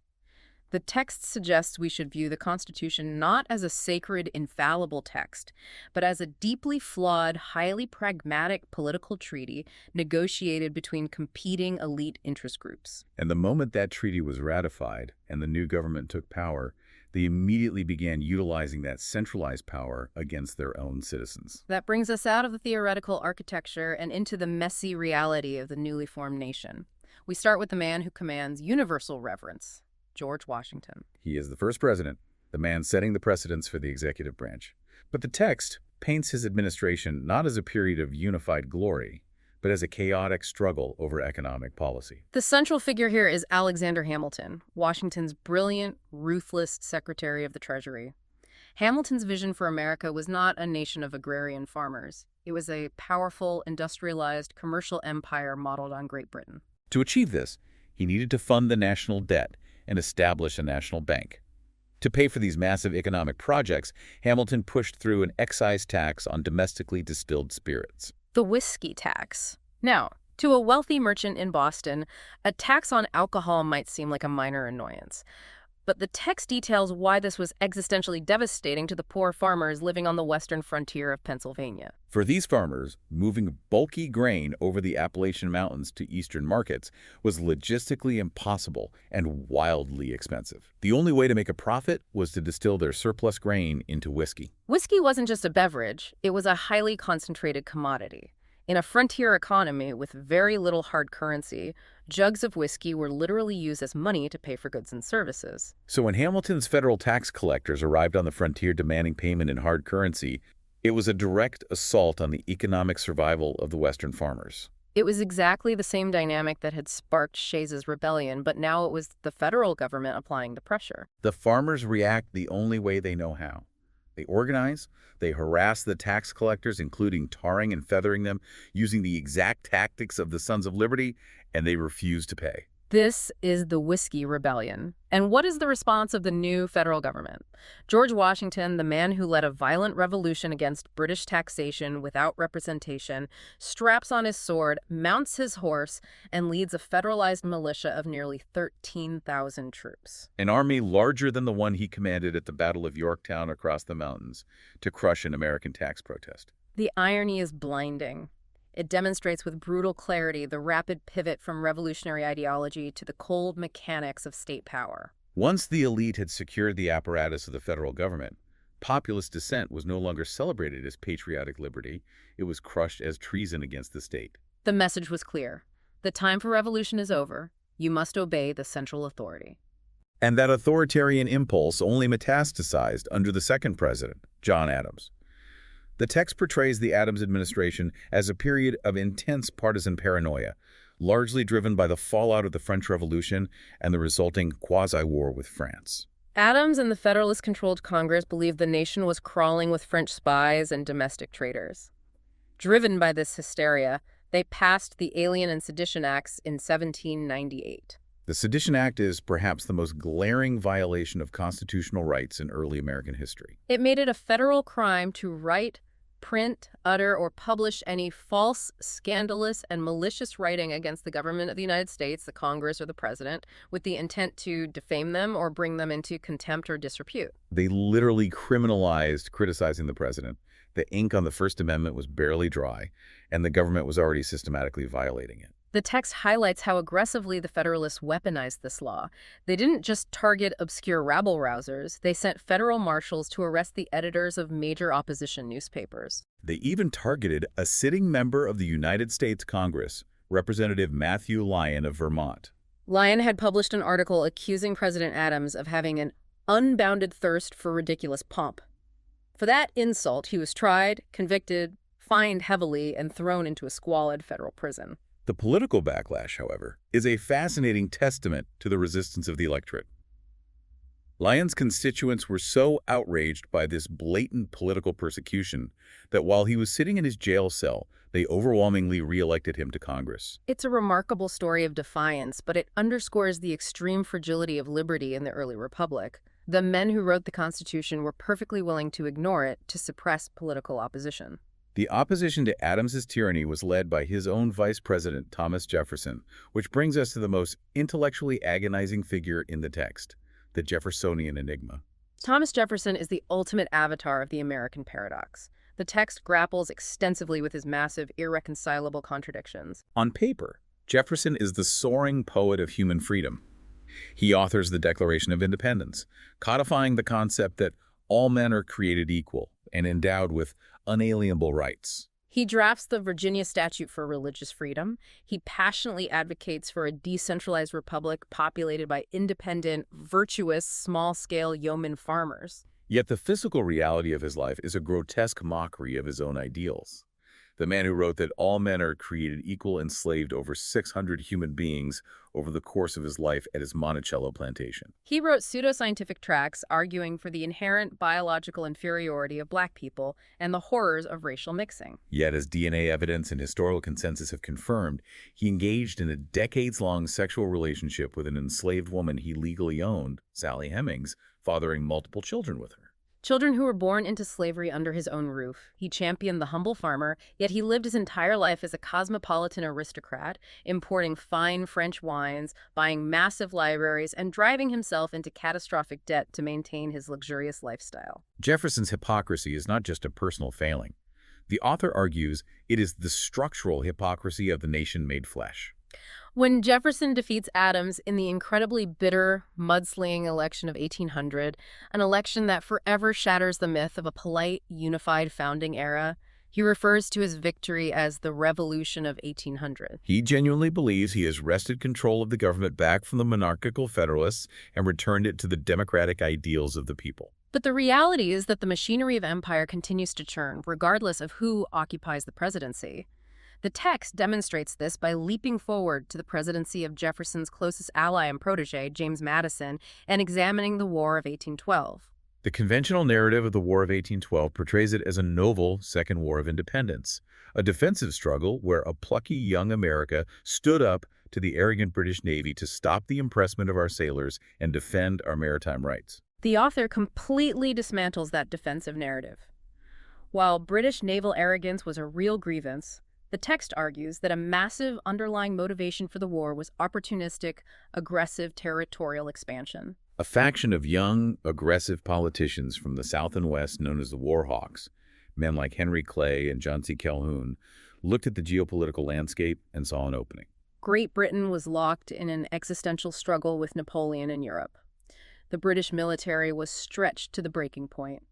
The text suggests we should view the Constitution not as a sacred, infallible text, but as a deeply flawed, highly pragmatic political treaty negotiated between competing elite interest groups. And the moment that treaty was ratified and the new government took power, they immediately began utilizing that centralized power against their own citizens. That brings us out of the theoretical architecture and into the messy reality of the newly formed nation. We start with the man who commands universal reverence, George Washington. He is the first president, the man setting the precedents for the executive branch. But the text paints his administration not as a period of unified glory, but as a chaotic struggle over economic policy. The central figure here is Alexander Hamilton, Washington's brilliant, ruthless Secretary of the Treasury. Hamilton's vision for America was not a nation of agrarian farmers. It was a powerful, industrialized, commercial empire modeled on Great Britain. To achieve this, he needed to fund the national debt and establish a national bank. To pay for these massive economic projects, Hamilton pushed through an excise tax on domestically distilled spirits. The whiskey tax. Now, to a wealthy merchant in Boston, a tax on alcohol might seem like a minor annoyance. But the text details why this was existentially devastating to the poor farmers living on the western frontier of Pennsylvania. For these farmers, moving bulky grain over the Appalachian Mountains to eastern markets was logistically impossible and wildly expensive. The only way to make a profit was to distill their surplus grain into whiskey. Whiskey wasn't just a beverage, it was a highly concentrated commodity. In a frontier economy with very little hard currency, jugs of whiskey were literally used as money to pay for goods and services. So when Hamilton's federal tax collectors arrived on the frontier demanding payment in hard currency, it was a direct assault on the economic survival of the Western farmers. It was exactly the same dynamic that had sparked Shays's rebellion, but now it was the federal government applying the pressure. The farmers react the only way they know how. They organize, they harass the tax collectors, including tarring and feathering them, using the exact tactics of the Sons of Liberty, and they refuse to pay. This is the Whiskey Rebellion. And what is the response of the new federal government? George Washington, the man who led a violent revolution against British taxation without representation, straps on his sword, mounts his horse, and leads a federalized militia of nearly 13,000 troops. An army larger than the one he commanded at the Battle of Yorktown across the mountains to crush an American tax protest. The irony is blinding. It demonstrates with brutal clarity the rapid pivot from revolutionary ideology to the cold mechanics of state power. Once the elite had secured the apparatus of the federal government, populist dissent was no longer celebrated as patriotic liberty. It was crushed as treason against the state. The message was clear. The time for revolution is over. You must obey the central authority. And that authoritarian impulse only metastasized under the second president, John Adams. The text portrays the Adams administration as a period of intense partisan paranoia, largely driven by the fallout of the French Revolution and the resulting quasi-war with France. Adams and the Federalist-controlled Congress believed the nation was crawling with French spies and domestic traitors. Driven by this hysteria, they passed the Alien and Sedition Acts in 1798. The Sedition Act is perhaps the most glaring violation of constitutional rights in early American history. It made it a federal crime to write, print, utter, or publish any false, scandalous, and malicious writing against the government of the United States, the Congress, or the president, with the intent to defame them or bring them into contempt or disrepute. They literally criminalized criticizing the president. The ink on the First Amendment was barely dry, and the government was already systematically violating it. The text highlights how aggressively the Federalists weaponized this law. They didn't just target obscure rabble-rousers, they sent federal marshals to arrest the editors of major opposition newspapers. They even targeted a sitting member of the United States Congress, Representative Matthew Lyon of Vermont. Lyon had published an article accusing President Adams of having an unbounded thirst for ridiculous pomp. For that insult, he was tried, convicted, fined heavily, and thrown into a squalid federal prison. The political backlash, however, is a fascinating testament to the resistance of the electorate. Lyon's constituents were so outraged by this blatant political persecution that while he was sitting in his jail cell, they overwhelmingly re-elected him to Congress. It's a remarkable story of defiance, but it underscores the extreme fragility of liberty in the early republic. The men who wrote the Constitution were perfectly willing to ignore it to suppress political opposition. The opposition to Adams's tyranny was led by his own vice president, Thomas Jefferson, which brings us to the most intellectually agonizing figure in the text, the Jeffersonian enigma. Thomas Jefferson is the ultimate avatar of the American paradox. The text grapples extensively with his massive, irreconcilable contradictions. On paper, Jefferson is the soaring poet of human freedom. He authors the Declaration of Independence, codifying the concept that all men are created equal and endowed with unalienable rights. He drafts the Virginia Statute for Religious Freedom. He passionately advocates for a decentralized republic populated by independent, virtuous, small-scale yeoman farmers. Yet the physical reality of his life is a grotesque mockery of his own ideals. The man who wrote that all men are created equal enslaved over 600 human beings over the course of his life at his Monticello plantation. He wrote pseudoscientific tracts arguing for the inherent biological inferiority of black people and the horrors of racial mixing. Yet, as DNA evidence and historical consensus have confirmed, he engaged in a decades-long sexual relationship with an enslaved woman he legally owned, Sally Hemings, fathering multiple children with her. Children who were born into slavery under his own roof. He championed the humble farmer, yet he lived his entire life as a cosmopolitan aristocrat, importing fine French wines, buying massive libraries, and driving himself into catastrophic debt to maintain his luxurious lifestyle. Jefferson's hypocrisy is not just a personal failing. The author argues it is the structural hypocrisy of the nation made flesh. When Jefferson defeats Adams in the incredibly bitter, mudslinging election of 1800, an election that forever shatters the myth of a polite, unified founding era, he refers to his victory as the Revolution of 1800. He genuinely believes he has wrested control of the government back from the monarchical Federalists and returned it to the democratic ideals of the people. But the reality is that the machinery of empire continues to churn, regardless of who occupies the presidency. The text demonstrates this by leaping forward to the presidency of Jefferson's closest ally and protege, James Madison, and examining the War of 1812. The conventional narrative of the War of 1812 portrays it as a noble Second War of Independence, a defensive struggle where a plucky young America stood up to the arrogant British Navy to stop the impressment of our sailors and defend our maritime rights. The author completely dismantles that defensive narrative. While British naval arrogance was a real grievance, the text argues that a massive underlying motivation for the war was opportunistic, aggressive territorial expansion. A faction of young, aggressive politicians from the South and West known as the War Hawks, men like Henry Clay and John C. Calhoun, looked at the geopolitical landscape and saw an opening. Great Britain was locked in an existential struggle with Napoleon in Europe. The British military was stretched to the breaking point.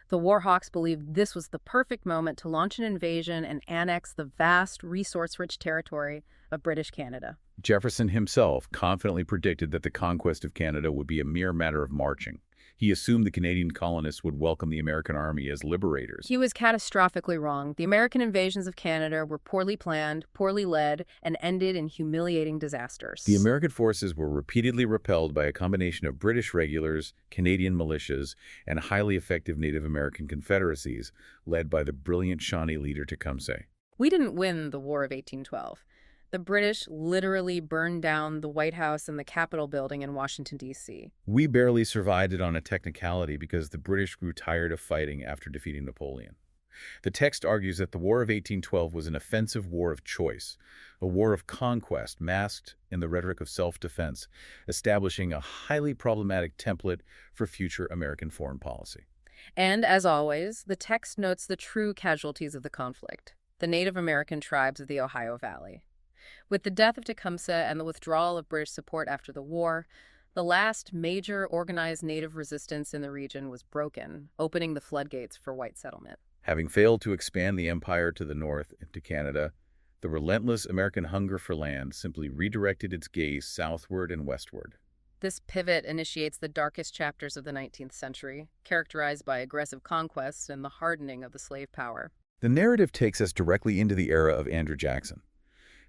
The War Hawks believed this was the perfect moment to launch an invasion and annex the vast, resource-rich territory of British Canada. Jefferson himself confidently predicted that the conquest of Canada would be a mere matter of marching. He assumed the Canadian colonists would welcome the American army as liberators. He was catastrophically wrong. The American invasions of Canada were poorly planned, poorly led, and ended in humiliating disasters. The American forces were repeatedly repelled by a combination of British regulars, Canadian militias, and highly effective Native American confederacies, led by the brilliant Shawnee leader Tecumseh. We didn't win the War of 1812. The British literally burned down the White House and the Capitol building in Washington, D.C. We barely survived it on a technicality because the British grew tired of fighting after defeating Napoleon. The text argues that the War of 1812 was an offensive war of choice, a war of conquest masked in the rhetoric of self-defense, establishing a highly problematic template for future American foreign policy. And, as always, the text notes the true casualties of the conflict, the Native American tribes of the Ohio Valley. With the death of Tecumseh and the withdrawal of British support after the war, the last major organized Native resistance in the region was broken, opening the floodgates for white settlement. Having failed to expand the empire to the north into Canada, The relentless American hunger for land simply redirected its gaze southward and westward. This pivot initiates the darkest chapters of the 19th century, characterized by aggressive conquests and the hardening of the slave power. The narrative takes us directly into the era of Andrew Jackson.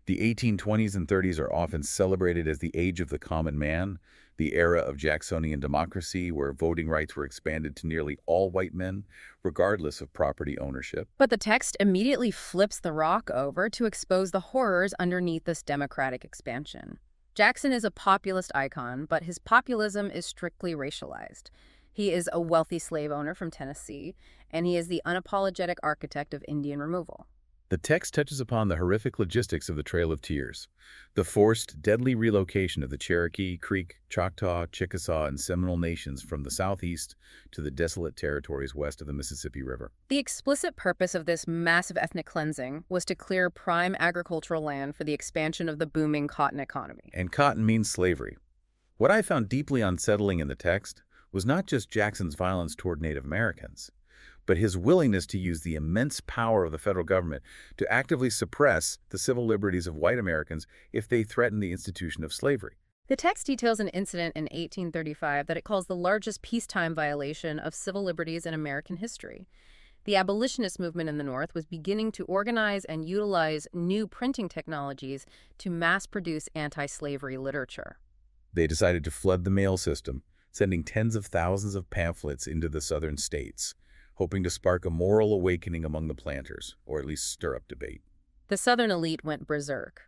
The 1820s and 30s are often celebrated as the age of the common man, the era of Jacksonian democracy where voting rights were expanded to nearly all white men, regardless of property ownership. But the text immediately flips the rock over to expose the horrors underneath this democratic expansion. Jackson is a populist icon, but his populism is strictly racialized. He is a wealthy slave owner from Tennessee, and he is the unapologetic architect of Indian removal. The text touches upon the horrific logistics of the Trail of Tears, the forced, deadly relocation of the Cherokee, Creek, Choctaw, Chickasaw, and Seminole nations from the southeast to the desolate territories west of the Mississippi River. The explicit purpose of this massive ethnic cleansing was to clear prime agricultural land for the expansion of the booming cotton economy. And cotton means slavery. What I found deeply unsettling in the text was not just Jackson's violence toward Native Americans, but his willingness to use the immense power of the federal government to actively suppress the civil liberties of white Americans if they threatened the institution of slavery. The text details an incident in 1835 that it calls the largest peacetime violation of civil liberties in American history. The abolitionist movement in the North was beginning to organize and utilize new printing technologies to mass-produce anti-slavery literature. They decided to flood the mail system, sending tens of thousands of pamphlets into the southern states, hoping to spark a moral awakening among the planters, or at least stir up debate. The Southern elite went berserk.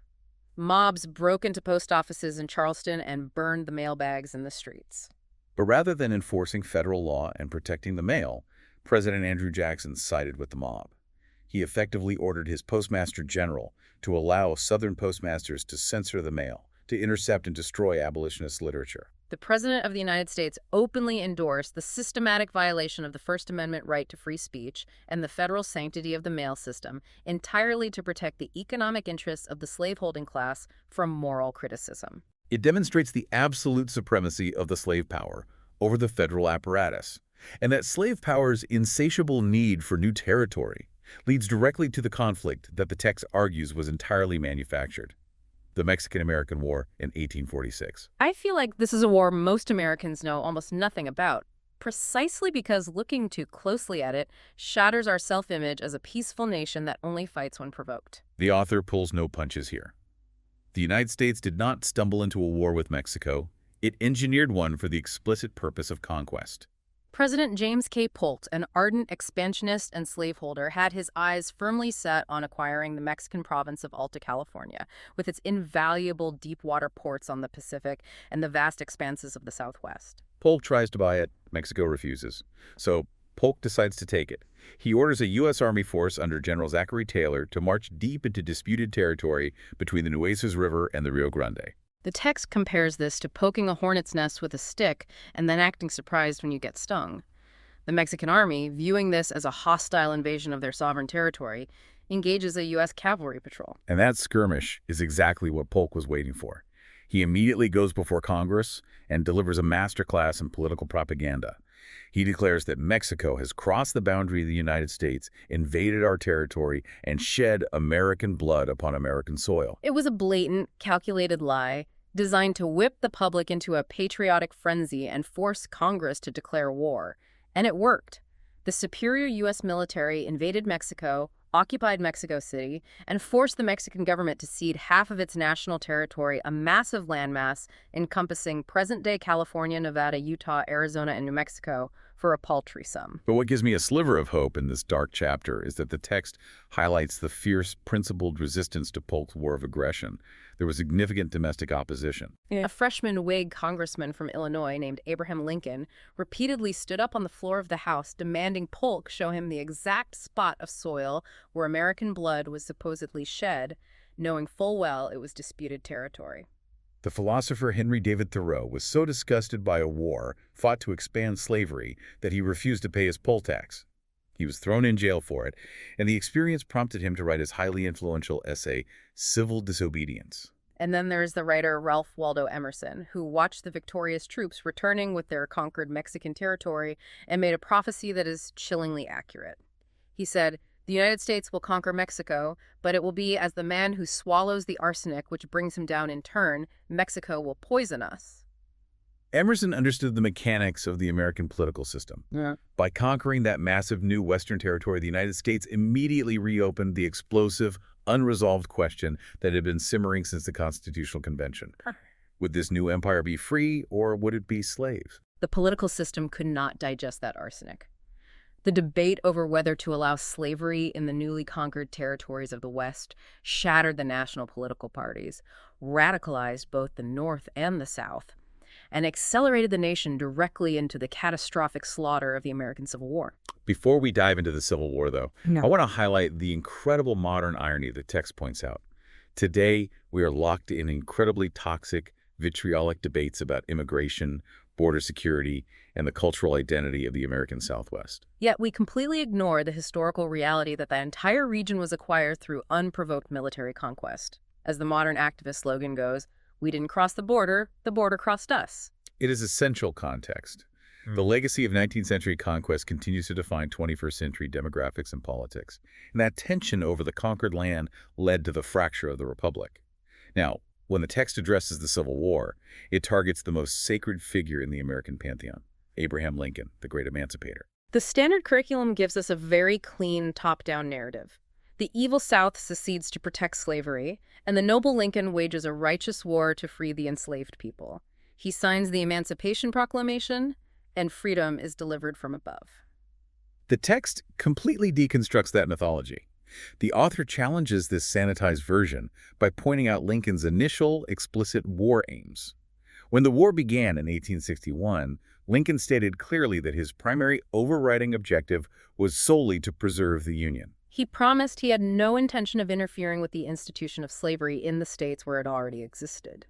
Mobs broke into post offices in Charleston and burned the mailbags in the streets. But rather than enforcing federal law and protecting the mail, President Andrew Jackson sided with the mob. He effectively ordered his postmaster general to allow Southern postmasters to censor the mail, to intercept and destroy abolitionist literature. The President of the United States openly endorsed the systematic violation of the First Amendment right to free speech and the federal sanctity of the mail system, entirely to protect the economic interests of the slaveholding class from moral criticism. It demonstrates the absolute supremacy of the slave power over the federal apparatus, and that slave power's insatiable need for new territory leads directly to the conflict that the text argues was entirely manufactured: the Mexican-American War in 1846. I feel like this is a war most Americans know almost nothing about, precisely because looking too closely at it shatters our self-image as a peaceful nation that only fights when provoked. The author pulls no punches here. The United States did not stumble into a war with Mexico. It engineered one for the explicit purpose of conquest. President James K. Polk, an ardent expansionist and slaveholder, had his eyes firmly set on acquiring the Mexican province of Alta California, with its invaluable deep-water ports on the Pacific and the vast expanses of the Southwest. Polk tries to buy it. Mexico refuses. So Polk decides to take it. He orders a U.S. Army force under General Zachary Taylor to march deep into disputed territory between the Nueces River and the Rio Grande. The text compares this to poking a hornet's nest with a stick and then acting surprised when you get stung. The Mexican army, viewing this as a hostile invasion of their sovereign territory, engages a U.S. cavalry patrol. And that skirmish is exactly what Polk was waiting for. He immediately goes before Congress and delivers a masterclass in political propaganda. He declares that Mexico has crossed the boundary of the United States, invaded our territory, and shed American blood upon American soil. It was a blatant, calculated lie designed to whip the public into a patriotic frenzy and force Congress to declare war. And it worked. The superior U.S. military invaded Mexico, occupied Mexico City, and forced the Mexican government to cede half of its national territory, a massive landmass encompassing present-day California, Nevada, Utah, Arizona, and New Mexico, for a paltry sum. But what gives me a sliver of hope in this dark chapter is that the text highlights the fierce, principled resistance to Polk's war of aggression. There was significant domestic opposition. A freshman Whig congressman from Illinois named Abraham Lincoln repeatedly stood up on the floor of the House demanding Polk show him the exact spot of soil where American blood was supposedly shed, knowing full well it was disputed territory. The philosopher Henry David Thoreau was so disgusted by a war fought to expand slavery that he refused to pay his poll tax. He was thrown in jail for it, and the experience prompted him to write his highly influential essay, Civil Disobedience. And then there's the writer Ralph Waldo Emerson, who watched the victorious troops returning with their conquered Mexican territory and made a prophecy that is chillingly accurate. He said, The United States will conquer Mexico, but it will be as the man who swallows the arsenic which brings him down in turn. Mexico will poison us. Emerson understood the mechanics of the American political system. Yeah. By conquering that massive new Western territory, the United States immediately reopened the explosive, unresolved question that had been simmering since the Constitutional Convention. Would this new empire be free, or would it be slaves? The political system could not digest that arsenic. The debate over whether to allow slavery in the newly conquered territories of the West shattered the national political parties, radicalized both the North and the South, and accelerated the nation directly into the catastrophic slaughter of the American Civil War. Before we dive into the Civil War, though, No. I want to highlight the incredible modern irony the text points out. Today, we are locked in incredibly toxic, vitriolic debates about immigration, border security, and the cultural identity of the American Southwest. Yet we completely ignore the historical reality that the entire region was acquired through unprovoked military conquest. As the modern activist slogan goes, we didn't cross the border crossed us. It is essential context. The legacy of 19th century conquest continues to define 21st century demographics and politics, and that tension over the conquered land led to the fracture of the Republic. Now, when the text addresses the Civil War, it targets the most sacred figure in the American pantheon, Abraham Lincoln, the great emancipator. The standard curriculum gives us a very clean top-down narrative. The evil South secedes to protect slavery, and the noble Lincoln wages a righteous war to free the enslaved people. He signs the Emancipation Proclamation, and freedom is delivered from above. The text completely deconstructs that mythology. The author challenges this sanitized version by pointing out Lincoln's initial explicit war aims. When the war began in 1861, Lincoln stated clearly that his primary overriding objective was solely to preserve the Union. He promised he had no intention of interfering with the institution of slavery in the states where it already existed.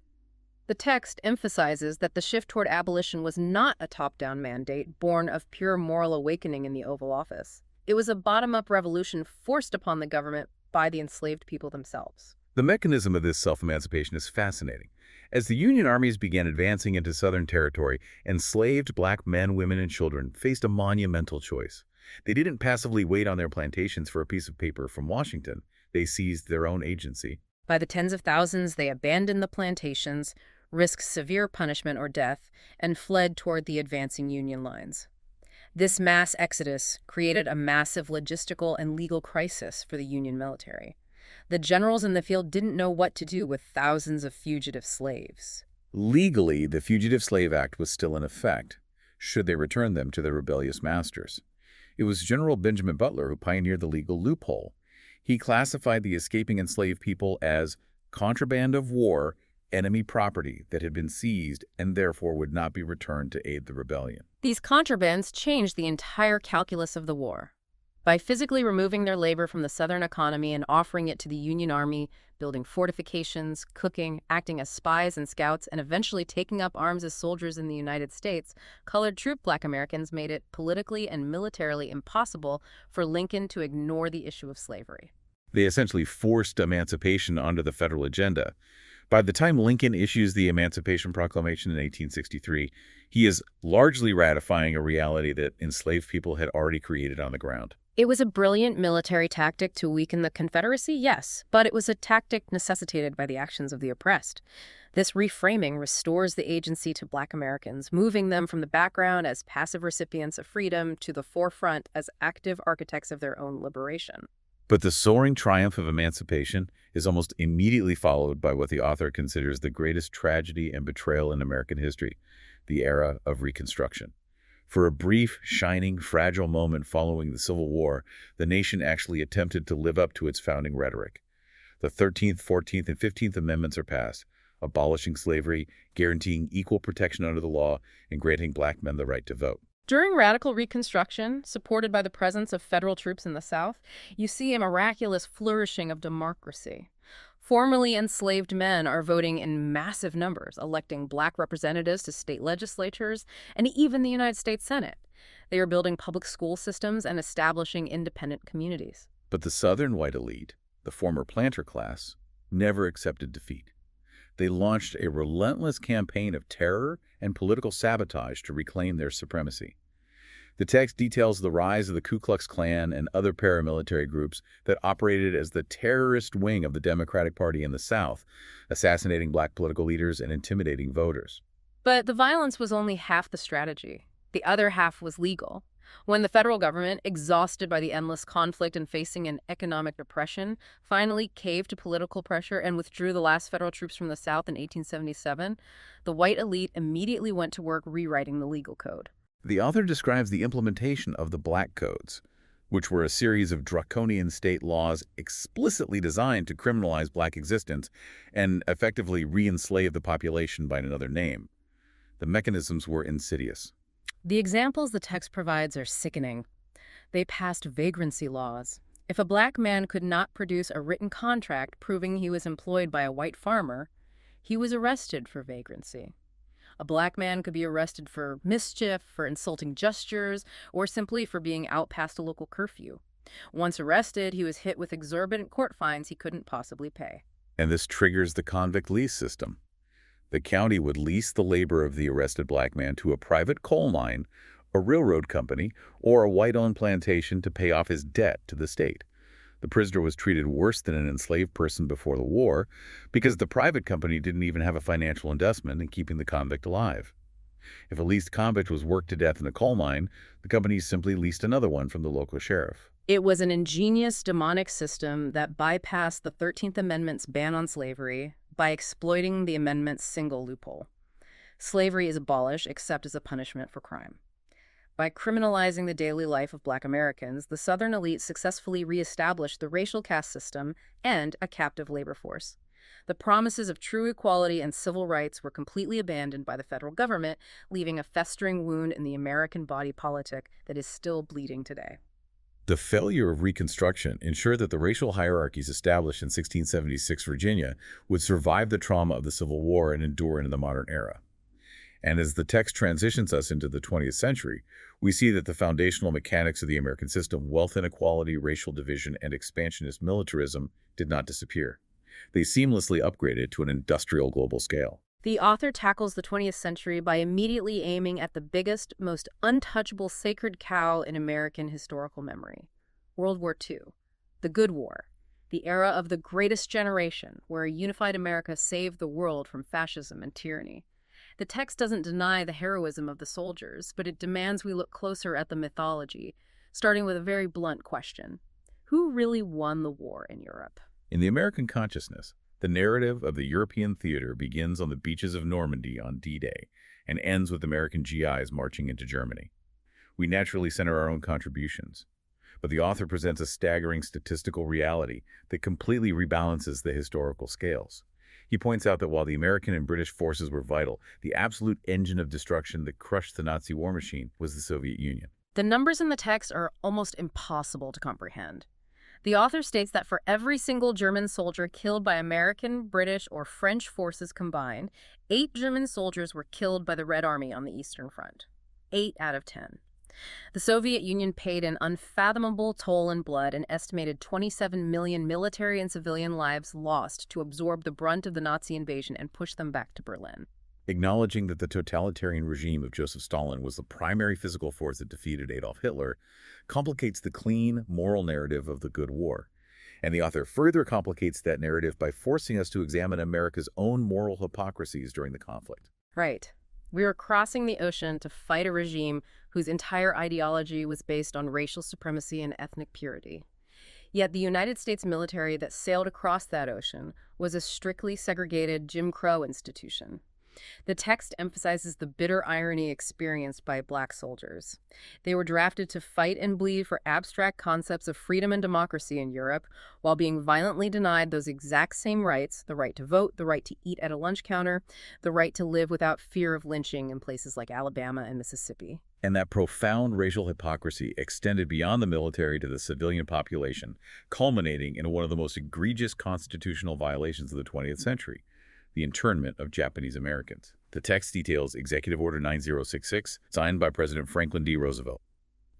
The text emphasizes that the shift toward abolition was not a top-down mandate born of pure moral awakening in the Oval Office. It was a bottom-up revolution forced upon the government by the enslaved people themselves. The mechanism of this self-emancipation is fascinating. As the Union armies began advancing into Southern territory, enslaved black men, women, and children faced a monumental choice. They didn't passively wait on their plantations for a piece of paper from Washington. They seized their own agency. By the tens of thousands, they abandoned the plantations, risked severe punishment or death, and fled toward the advancing Union lines. This mass exodus created a massive logistical and legal crisis for the Union military. The generals in the field didn't know what to do with thousands of fugitive slaves. Legally, the Fugitive Slave Act was still in effect, should they return them to their rebellious masters. It was General Benjamin Butler who pioneered the legal loophole. He classified the escaping enslaved people as contraband of war, enemy property that had been seized and therefore would not be returned to aid the rebellion. These contrabands changed the entire calculus of the war. By physically removing their labor from the Southern economy and offering it to the Union Army, building fortifications, cooking, acting as spies and scouts, and eventually taking up arms as soldiers in the United States, colored troop Black Americans made it politically and militarily impossible for Lincoln to ignore the issue of slavery. They essentially forced emancipation onto the federal agenda. By the time Lincoln issues the Emancipation Proclamation in 1863, he is largely ratifying a reality that enslaved people had already created on the ground. It was a brilliant military tactic to weaken the Confederacy, yes, but it was a tactic necessitated by the actions of the oppressed. This reframing restores the agency to Black Americans, moving them from the background as passive recipients of freedom to the forefront as active architects of their own liberation. But the soaring triumph of emancipation is almost immediately followed by what the author considers the greatest tragedy and betrayal in American history, the era of Reconstruction. For a brief, shining, fragile moment following the Civil War, the nation actually attempted to live up to its founding rhetoric. The 13th, 14th, and 15th Amendments are passed, abolishing slavery, guaranteeing equal protection under the law, and granting Black men the right to vote. During radical Reconstruction, supported by the presence of federal troops in the South, you see a miraculous flourishing of democracy. Formerly enslaved men are voting in massive numbers, electing Black representatives to state legislatures and even the United States Senate. They are building public school systems and establishing independent communities. But the Southern white elite, the former planter class, never accepted defeat. They launched a relentless campaign of terror and political sabotage to reclaim their supremacy. The text details the rise of the Ku Klux Klan and other paramilitary groups that operated as the terrorist wing of the Democratic Party in the South, assassinating black political leaders and intimidating voters. But the violence was only half the strategy. The other half was legal. When the federal government, exhausted by the endless conflict and facing an economic depression, finally caved to political pressure and withdrew the last federal troops from the South in 1877, the white elite immediately went to work rewriting the legal code. The author describes the implementation of the Black Codes, which were a series of draconian state laws explicitly designed to criminalize black existence and effectively re-enslave the population by another name. The mechanisms were insidious. The examples the text provides are sickening. They passed vagrancy laws. If a black man could not produce a written contract proving he was employed by a white farmer, he was arrested for vagrancy. A black man could be arrested for mischief, for insulting gestures, or simply for being out past a local curfew. Once arrested, he was hit with exorbitant court fines he couldn't possibly pay. And this triggers the convict lease system. The county would lease the labor of the arrested black man to a private coal mine, a railroad company, or a white-owned plantation to pay off his debt to the state. The prisoner was treated worse than an enslaved person before the war because the private company didn't even have a financial investment in keeping the convict alive. If a leased convict was worked to death in a coal mine, the company simply leased another one from the local sheriff. It was an ingenious demonic system that bypassed the 13th Amendment's ban on slavery by exploiting the amendment's single loophole. Slavery is abolished except as a punishment for crime. By criminalizing the daily life of black Americans, the Southern elite successfully reestablished the racial caste system and a captive labor force. The promises of true equality and civil rights were completely abandoned by the federal government, leaving a festering wound in the American body politic that is still bleeding today. The failure of Reconstruction ensured that the racial hierarchies established in 1676 Virginia would survive the trauma of the Civil War and endure into the modern era. And as the text transitions us into the 20th century, we see that the foundational mechanics of the American system, wealth inequality, racial division, and expansionist militarism, did not disappear. They seamlessly upgraded to an industrial global scale. The author tackles the 20th century by immediately aiming at the biggest, most untouchable sacred cow in American historical memory: World War II, the Good War, the era of the greatest generation, where a unified America saved the world from fascism and tyranny. The text doesn't deny the heroism of the soldiers, but it demands we look closer at the mythology, starting with a very blunt question: who really won the war in Europe? In the American consciousness, the narrative of the European theater begins on the beaches of Normandy on D-Day and ends with American GIs marching into Germany. We naturally center our own contributions, but the author presents a staggering statistical reality that completely rebalances the historical scales. He points out that while the American and British forces were vital, the absolute engine of destruction that crushed the Nazi war machine was the Soviet Union. The numbers in the text are almost impossible to comprehend. The author states that for every single German soldier killed by American, British, or French forces combined, 8 German soldiers were killed by the Red Army on the Eastern Front. 8 out of 10. The Soviet Union paid an unfathomable toll in blood, an estimated 27 million military and civilian lives lost to absorb the brunt of the Nazi invasion and push them back to Berlin. Acknowledging that the totalitarian regime of Joseph Stalin was the primary physical force that defeated Adolf Hitler complicates the clean, moral narrative of the Good War. And the author further complicates that narrative by forcing us to examine America's own moral hypocrisies during the conflict. Right. We were crossing the ocean to fight a regime whose entire ideology was based on racial supremacy and ethnic purity. Yet the United States military that sailed across that ocean was a strictly segregated Jim Crow institution. The text emphasizes the bitter irony experienced by black soldiers. They were drafted to fight and bleed for abstract concepts of freedom and democracy in Europe, while being violently denied those exact same rights: the right to vote, the right to eat at a lunch counter, the right to live without fear of lynching in places like Alabama and Mississippi. And that profound racial hypocrisy extended beyond the military to the civilian population, culminating in one of the most egregious constitutional violations of the 20th century: the internment of Japanese Americans. The text details Executive Order 9066, signed by President Franklin D. Roosevelt.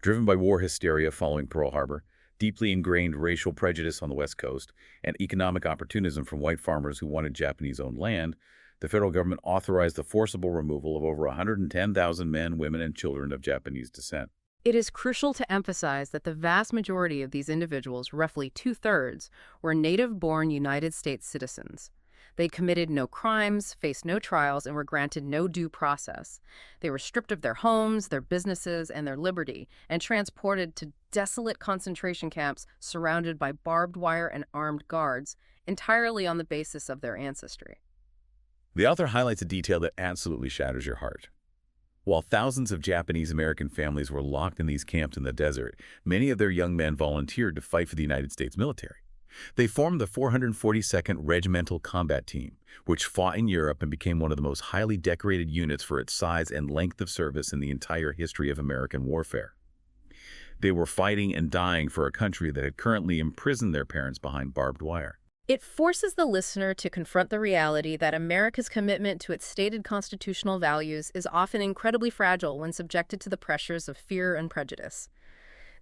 Driven by war hysteria following Pearl Harbor, deeply ingrained racial prejudice on the West Coast, and economic opportunism from white farmers who wanted Japanese-owned land, the federal government authorized the forcible removal of over 110,000 men, women, and children of Japanese descent. It is crucial to emphasize that the vast majority of these individuals, roughly two-thirds, were native-born United States citizens. They committed no crimes, faced no trials, and were granted no due process. They were stripped of their homes, their businesses, and their liberty, and transported to desolate concentration camps surrounded by barbed wire and armed guards, entirely on the basis of their ancestry. The author highlights a detail that absolutely shatters your heart. While thousands of Japanese American families were locked in these camps in the desert, many of their young men volunteered to fight for the United States military. They formed the 442nd Regimental Combat Team, which fought in Europe and became one of the most highly decorated units for its size and length of service in the entire history of American warfare. They were fighting and dying for a country that had currently imprisoned their parents behind barbed wire. It forces the listener to confront the reality that America's commitment to its stated constitutional values is often incredibly fragile when subjected to the pressures of fear and prejudice.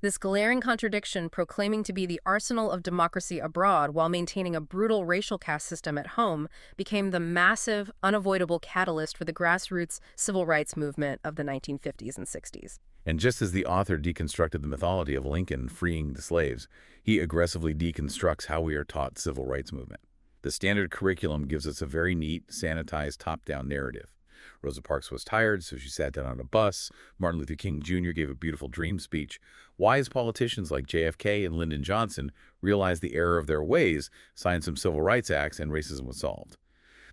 This glaring contradiction, proclaiming to be the arsenal of democracy abroad while maintaining a brutal racial caste system at home, became the massive, unavoidable catalyst for the grassroots civil rights movement of the 1950s and 60s. And just as the author deconstructed the mythology of Lincoln freeing the slaves, he aggressively deconstructs how we are taught civil rights movement. The standard curriculum gives us a very neat, sanitized, top-down narrative. Rosa Parks was tired, so she sat down on a bus. Martin Luther King Jr. gave a beautiful dream speech. Wise politicians like JFK and Lyndon Johnson realized the error of their ways, signed some civil rights acts, and racism was solved.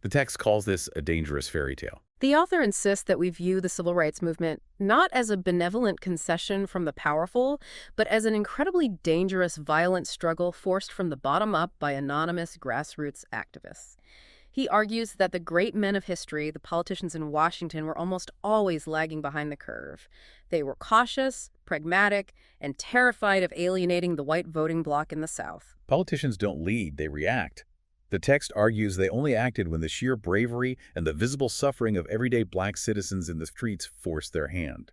The text calls this a dangerous fairy tale. The author insists that we view the civil rights movement not as a benevolent concession from the powerful, but as an incredibly dangerous, violent struggle forced from the bottom up by anonymous grassroots activists. He argues that the great men of history, the politicians in Washington, were almost always lagging behind the curve. They were cautious, pragmatic, and terrified of alienating the white voting bloc in the South. Politicians don't lead, they react. The text argues they only acted when the sheer bravery and the visible suffering of everyday black citizens in the streets forced their hand.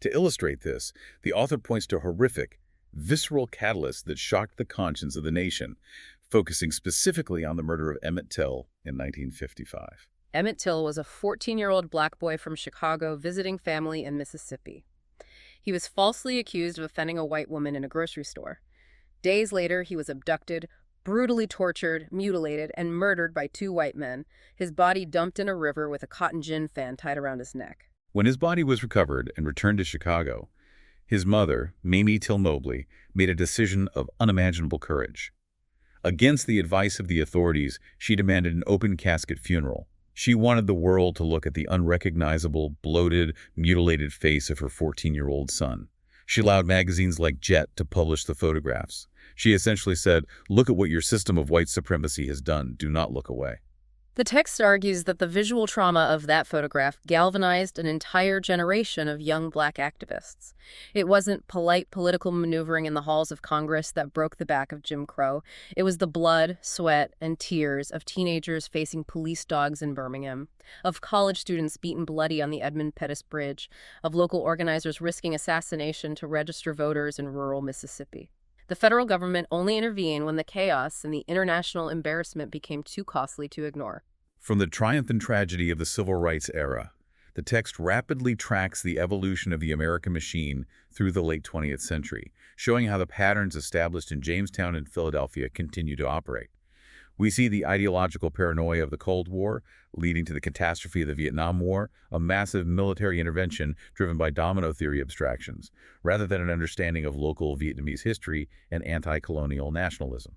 To illustrate this, the author points to horrific, visceral catalysts that shocked the conscience of the nation, focusing specifically on the murder of Emmett Till in 1955. Emmett Till was a 14-year-old black boy from Chicago visiting family in Mississippi. He was falsely accused of offending a white woman in a grocery store. Days later, he was abducted, brutally tortured, mutilated, and murdered by two white men, his body dumped in a river with a cotton gin fan tied around his neck. When his body was recovered and returned to Chicago, his mother, Mamie Till Mobley, made a decision of unimaginable courage. Against the advice of the authorities, she demanded an open casket funeral. She wanted the world to look at the unrecognizable, bloated, mutilated face of her 14-year-old son. She allowed magazines like Jet to publish the photographs. She essentially said, "Look at what your system of white supremacy has done. Do not look away." The text argues that the visual trauma of that photograph galvanized an entire generation of young black activists. It wasn't polite political maneuvering in the halls of Congress that broke the back of Jim Crow. It was the blood, sweat, and tears of teenagers facing police dogs in Birmingham, of college students beaten bloody on the Edmund Pettus Bridge, of local organizers risking assassination to register voters in rural Mississippi. The federal government only intervened when the chaos and the international embarrassment became too costly to ignore. From the triumph and tragedy of the civil rights era, the text rapidly tracks the evolution of the American machine through the late 20th century, showing how the patterns established in Jamestown and Philadelphia continue to operate. We see the ideological paranoia of the Cold War, leading to the catastrophe of the Vietnam War, a massive military intervention driven by domino theory abstractions, rather than an understanding of local Vietnamese history and anti-colonial nationalism.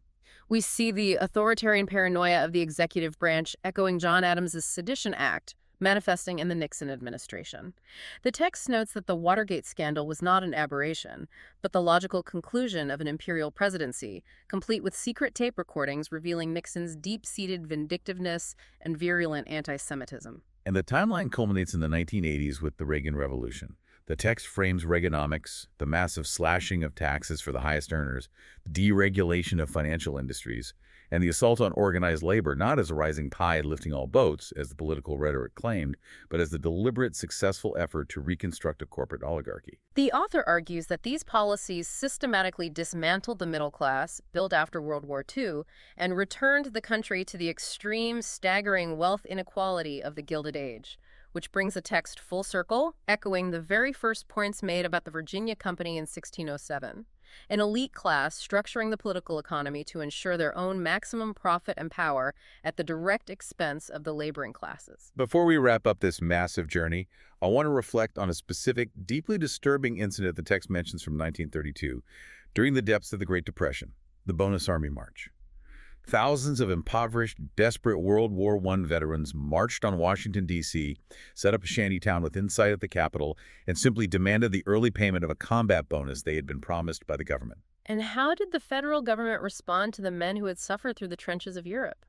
We see the authoritarian paranoia of the executive branch echoing John Adams's Sedition Act, manifesting in the Nixon administration. The text notes that the Watergate scandal was not an aberration, but the logical conclusion of an imperial presidency, complete with secret tape recordings revealing Nixon's deep-seated vindictiveness and virulent anti-Semitism. And the timeline culminates in the 1980s with the Reagan Revolution. The text frames Reaganomics, the massive slashing of taxes for the highest earners, deregulation of financial industries, and the assault on organized labor not as a rising tide lifting all boats, as the political rhetoric claimed, but as the deliberate, successful effort to reconstruct a corporate oligarchy. The author argues that these policies systematically dismantled the middle class, built after World War II, and returned the country to the extreme, staggering wealth inequality of the Gilded Age. which brings the text full circle, echoing the very first points made about the Virginia Company in 1607. An elite class structuring the political economy to ensure their own maximum profit and power at the direct expense of the laboring classes. Before we wrap up this massive journey, I want to reflect on a specific, deeply disturbing incident the text mentions from 1932, during the depths of the Great Depression, the Bonus Army March. Thousands of impoverished, desperate World War I veterans marched on Washington, D.C., set up a shantytown within sight of the Capitol, and simply demanded the early payment of a combat bonus they had been promised by the government. And how did the federal government respond to the men who had suffered through the trenches of Europe?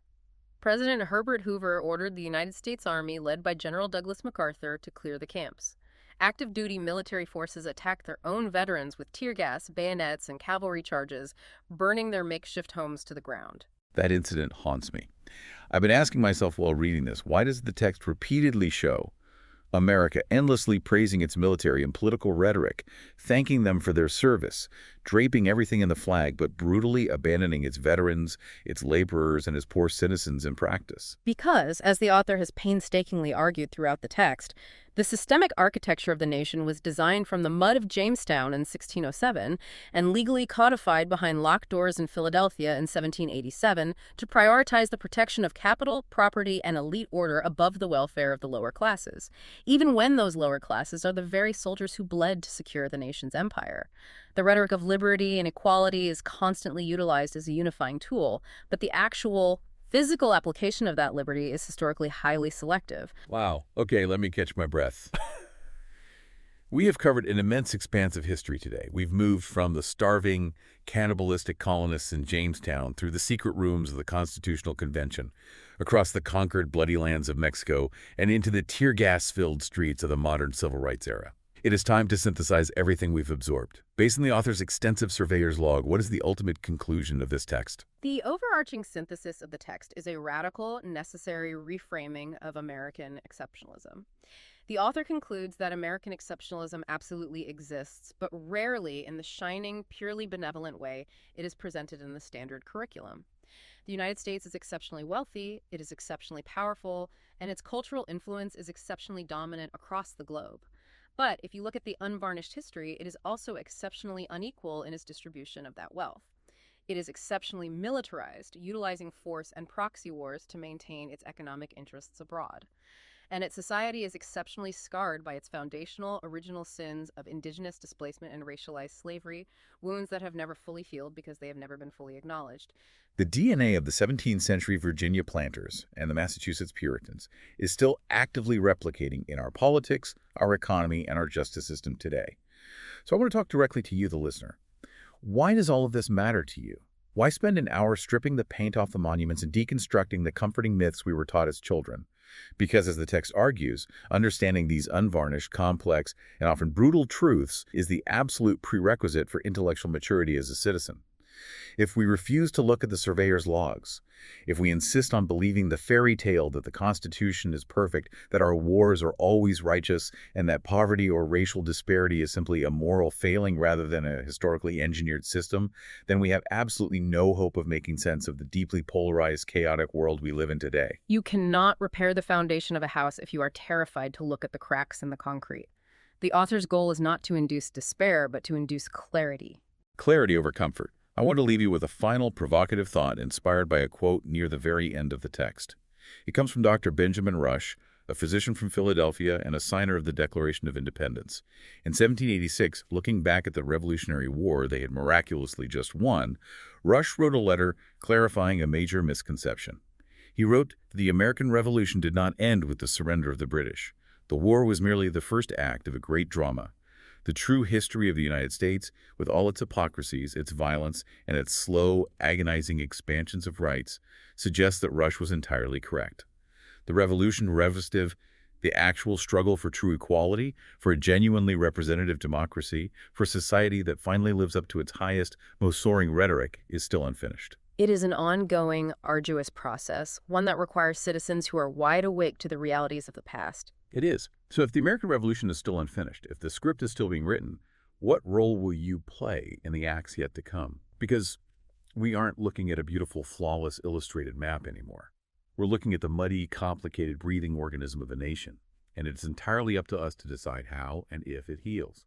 President Herbert Hoover ordered the United States Army, led by General Douglas MacArthur, to clear the camps. Active duty military forces attacked their own veterans with tear gas, bayonets, and cavalry charges, burning their makeshift homes to the ground. That incident haunts me. I've been asking myself while reading this, why does the text repeatedly show America endlessly praising its military and political rhetoric, thanking them for their service, draping everything in the flag, but brutally abandoning its veterans, its laborers, and its poor citizens in practice? Because, as the author has painstakingly argued throughout the text, the systemic architecture of the nation was designed from the mud of Jamestown in 1607 and legally codified behind locked doors in Philadelphia in 1787 to prioritize the protection of capital, property, and elite order above the welfare of the lower classes, even when those lower classes are the very soldiers who bled to secure the nation's empire. The rhetoric of liberty and equality is constantly utilized as a unifying tool, but the actual physical application of that liberty is historically highly selective. Wow. Okay, let me catch my breath. We have covered an immense expanse of history today. We've moved from the starving, cannibalistic colonists in Jamestown through the secret rooms of the Constitutional Convention, across the conquered bloody lands of Mexico, and into the tear gas-filled streets of the modern civil rights era. It is time to synthesize everything we've absorbed. Based on the author's extensive surveyor's log, what is the ultimate conclusion of this text? The overarching synthesis of the text is a radical, necessary reframing of American exceptionalism. The author concludes that American exceptionalism absolutely exists, but rarely in the shining, purely benevolent way it is presented in the standard curriculum. The United States is exceptionally wealthy, it is exceptionally powerful, and its cultural influence is exceptionally dominant across the globe. But if you look at the unvarnished history, it is also exceptionally unequal in its distribution of that wealth. It is exceptionally militarized, utilizing force and proxy wars to maintain its economic interests abroad. And its society is exceptionally scarred by its foundational original sins of indigenous displacement and racialized slavery, wounds that have never fully healed because they have never been fully acknowledged. The DNA of the 17th century Virginia planters and the Massachusetts Puritans is still actively replicating in our politics, our economy, and our justice system today. So I want to talk directly to you, the listener. Why does all of this matter to you? Why spend an hour stripping the paint off the monuments and deconstructing the comforting myths we were taught as children? Because, as the text argues, understanding these unvarnished, complex, and often brutal truths is the absolute prerequisite for intellectual maturity as a citizen. If we refuse to look at the surveyor's logs, if we insist on believing the fairy tale that the Constitution is perfect, that our wars are always righteous, and that poverty or racial disparity is simply a moral failing rather than a historically engineered system, then we have absolutely no hope of making sense of the deeply polarized, chaotic world we live in today. You cannot repair the foundation of a house if you are terrified to look at the cracks in the concrete. The author's goal is not to induce despair, but to induce clarity. Clarity over comfort. I want to leave you with a final provocative thought inspired by a quote near the very end of the text. It comes from Dr. Benjamin Rush, a physician from Philadelphia and a signer of the Declaration of Independence. In 1786, looking back at the Revolutionary War they had miraculously just won, Rush wrote a letter clarifying a major misconception. He wrote that the American Revolution did not end with the surrender of the British. The war was merely the first act of a great drama. The true history of the United States, with all its hypocrisies, its violence, and its slow, agonizing expansions of rights, suggests that Rush was entirely correct. The revolution revestive, the actual struggle for true equality, for a genuinely representative democracy, for a society that finally lives up to its highest, most soaring rhetoric, is still unfinished. It is an ongoing, arduous process, one that requires citizens who are wide awake to the realities of the past. It is. So if the American Revolution is still unfinished, if the script is still being written, what role will you play in the acts yet to come? Because we aren't looking at a beautiful, flawless, illustrated map anymore. We're looking at the muddy, complicated, breathing organism of a nation. and it's entirely up to us to decide how and if it heals.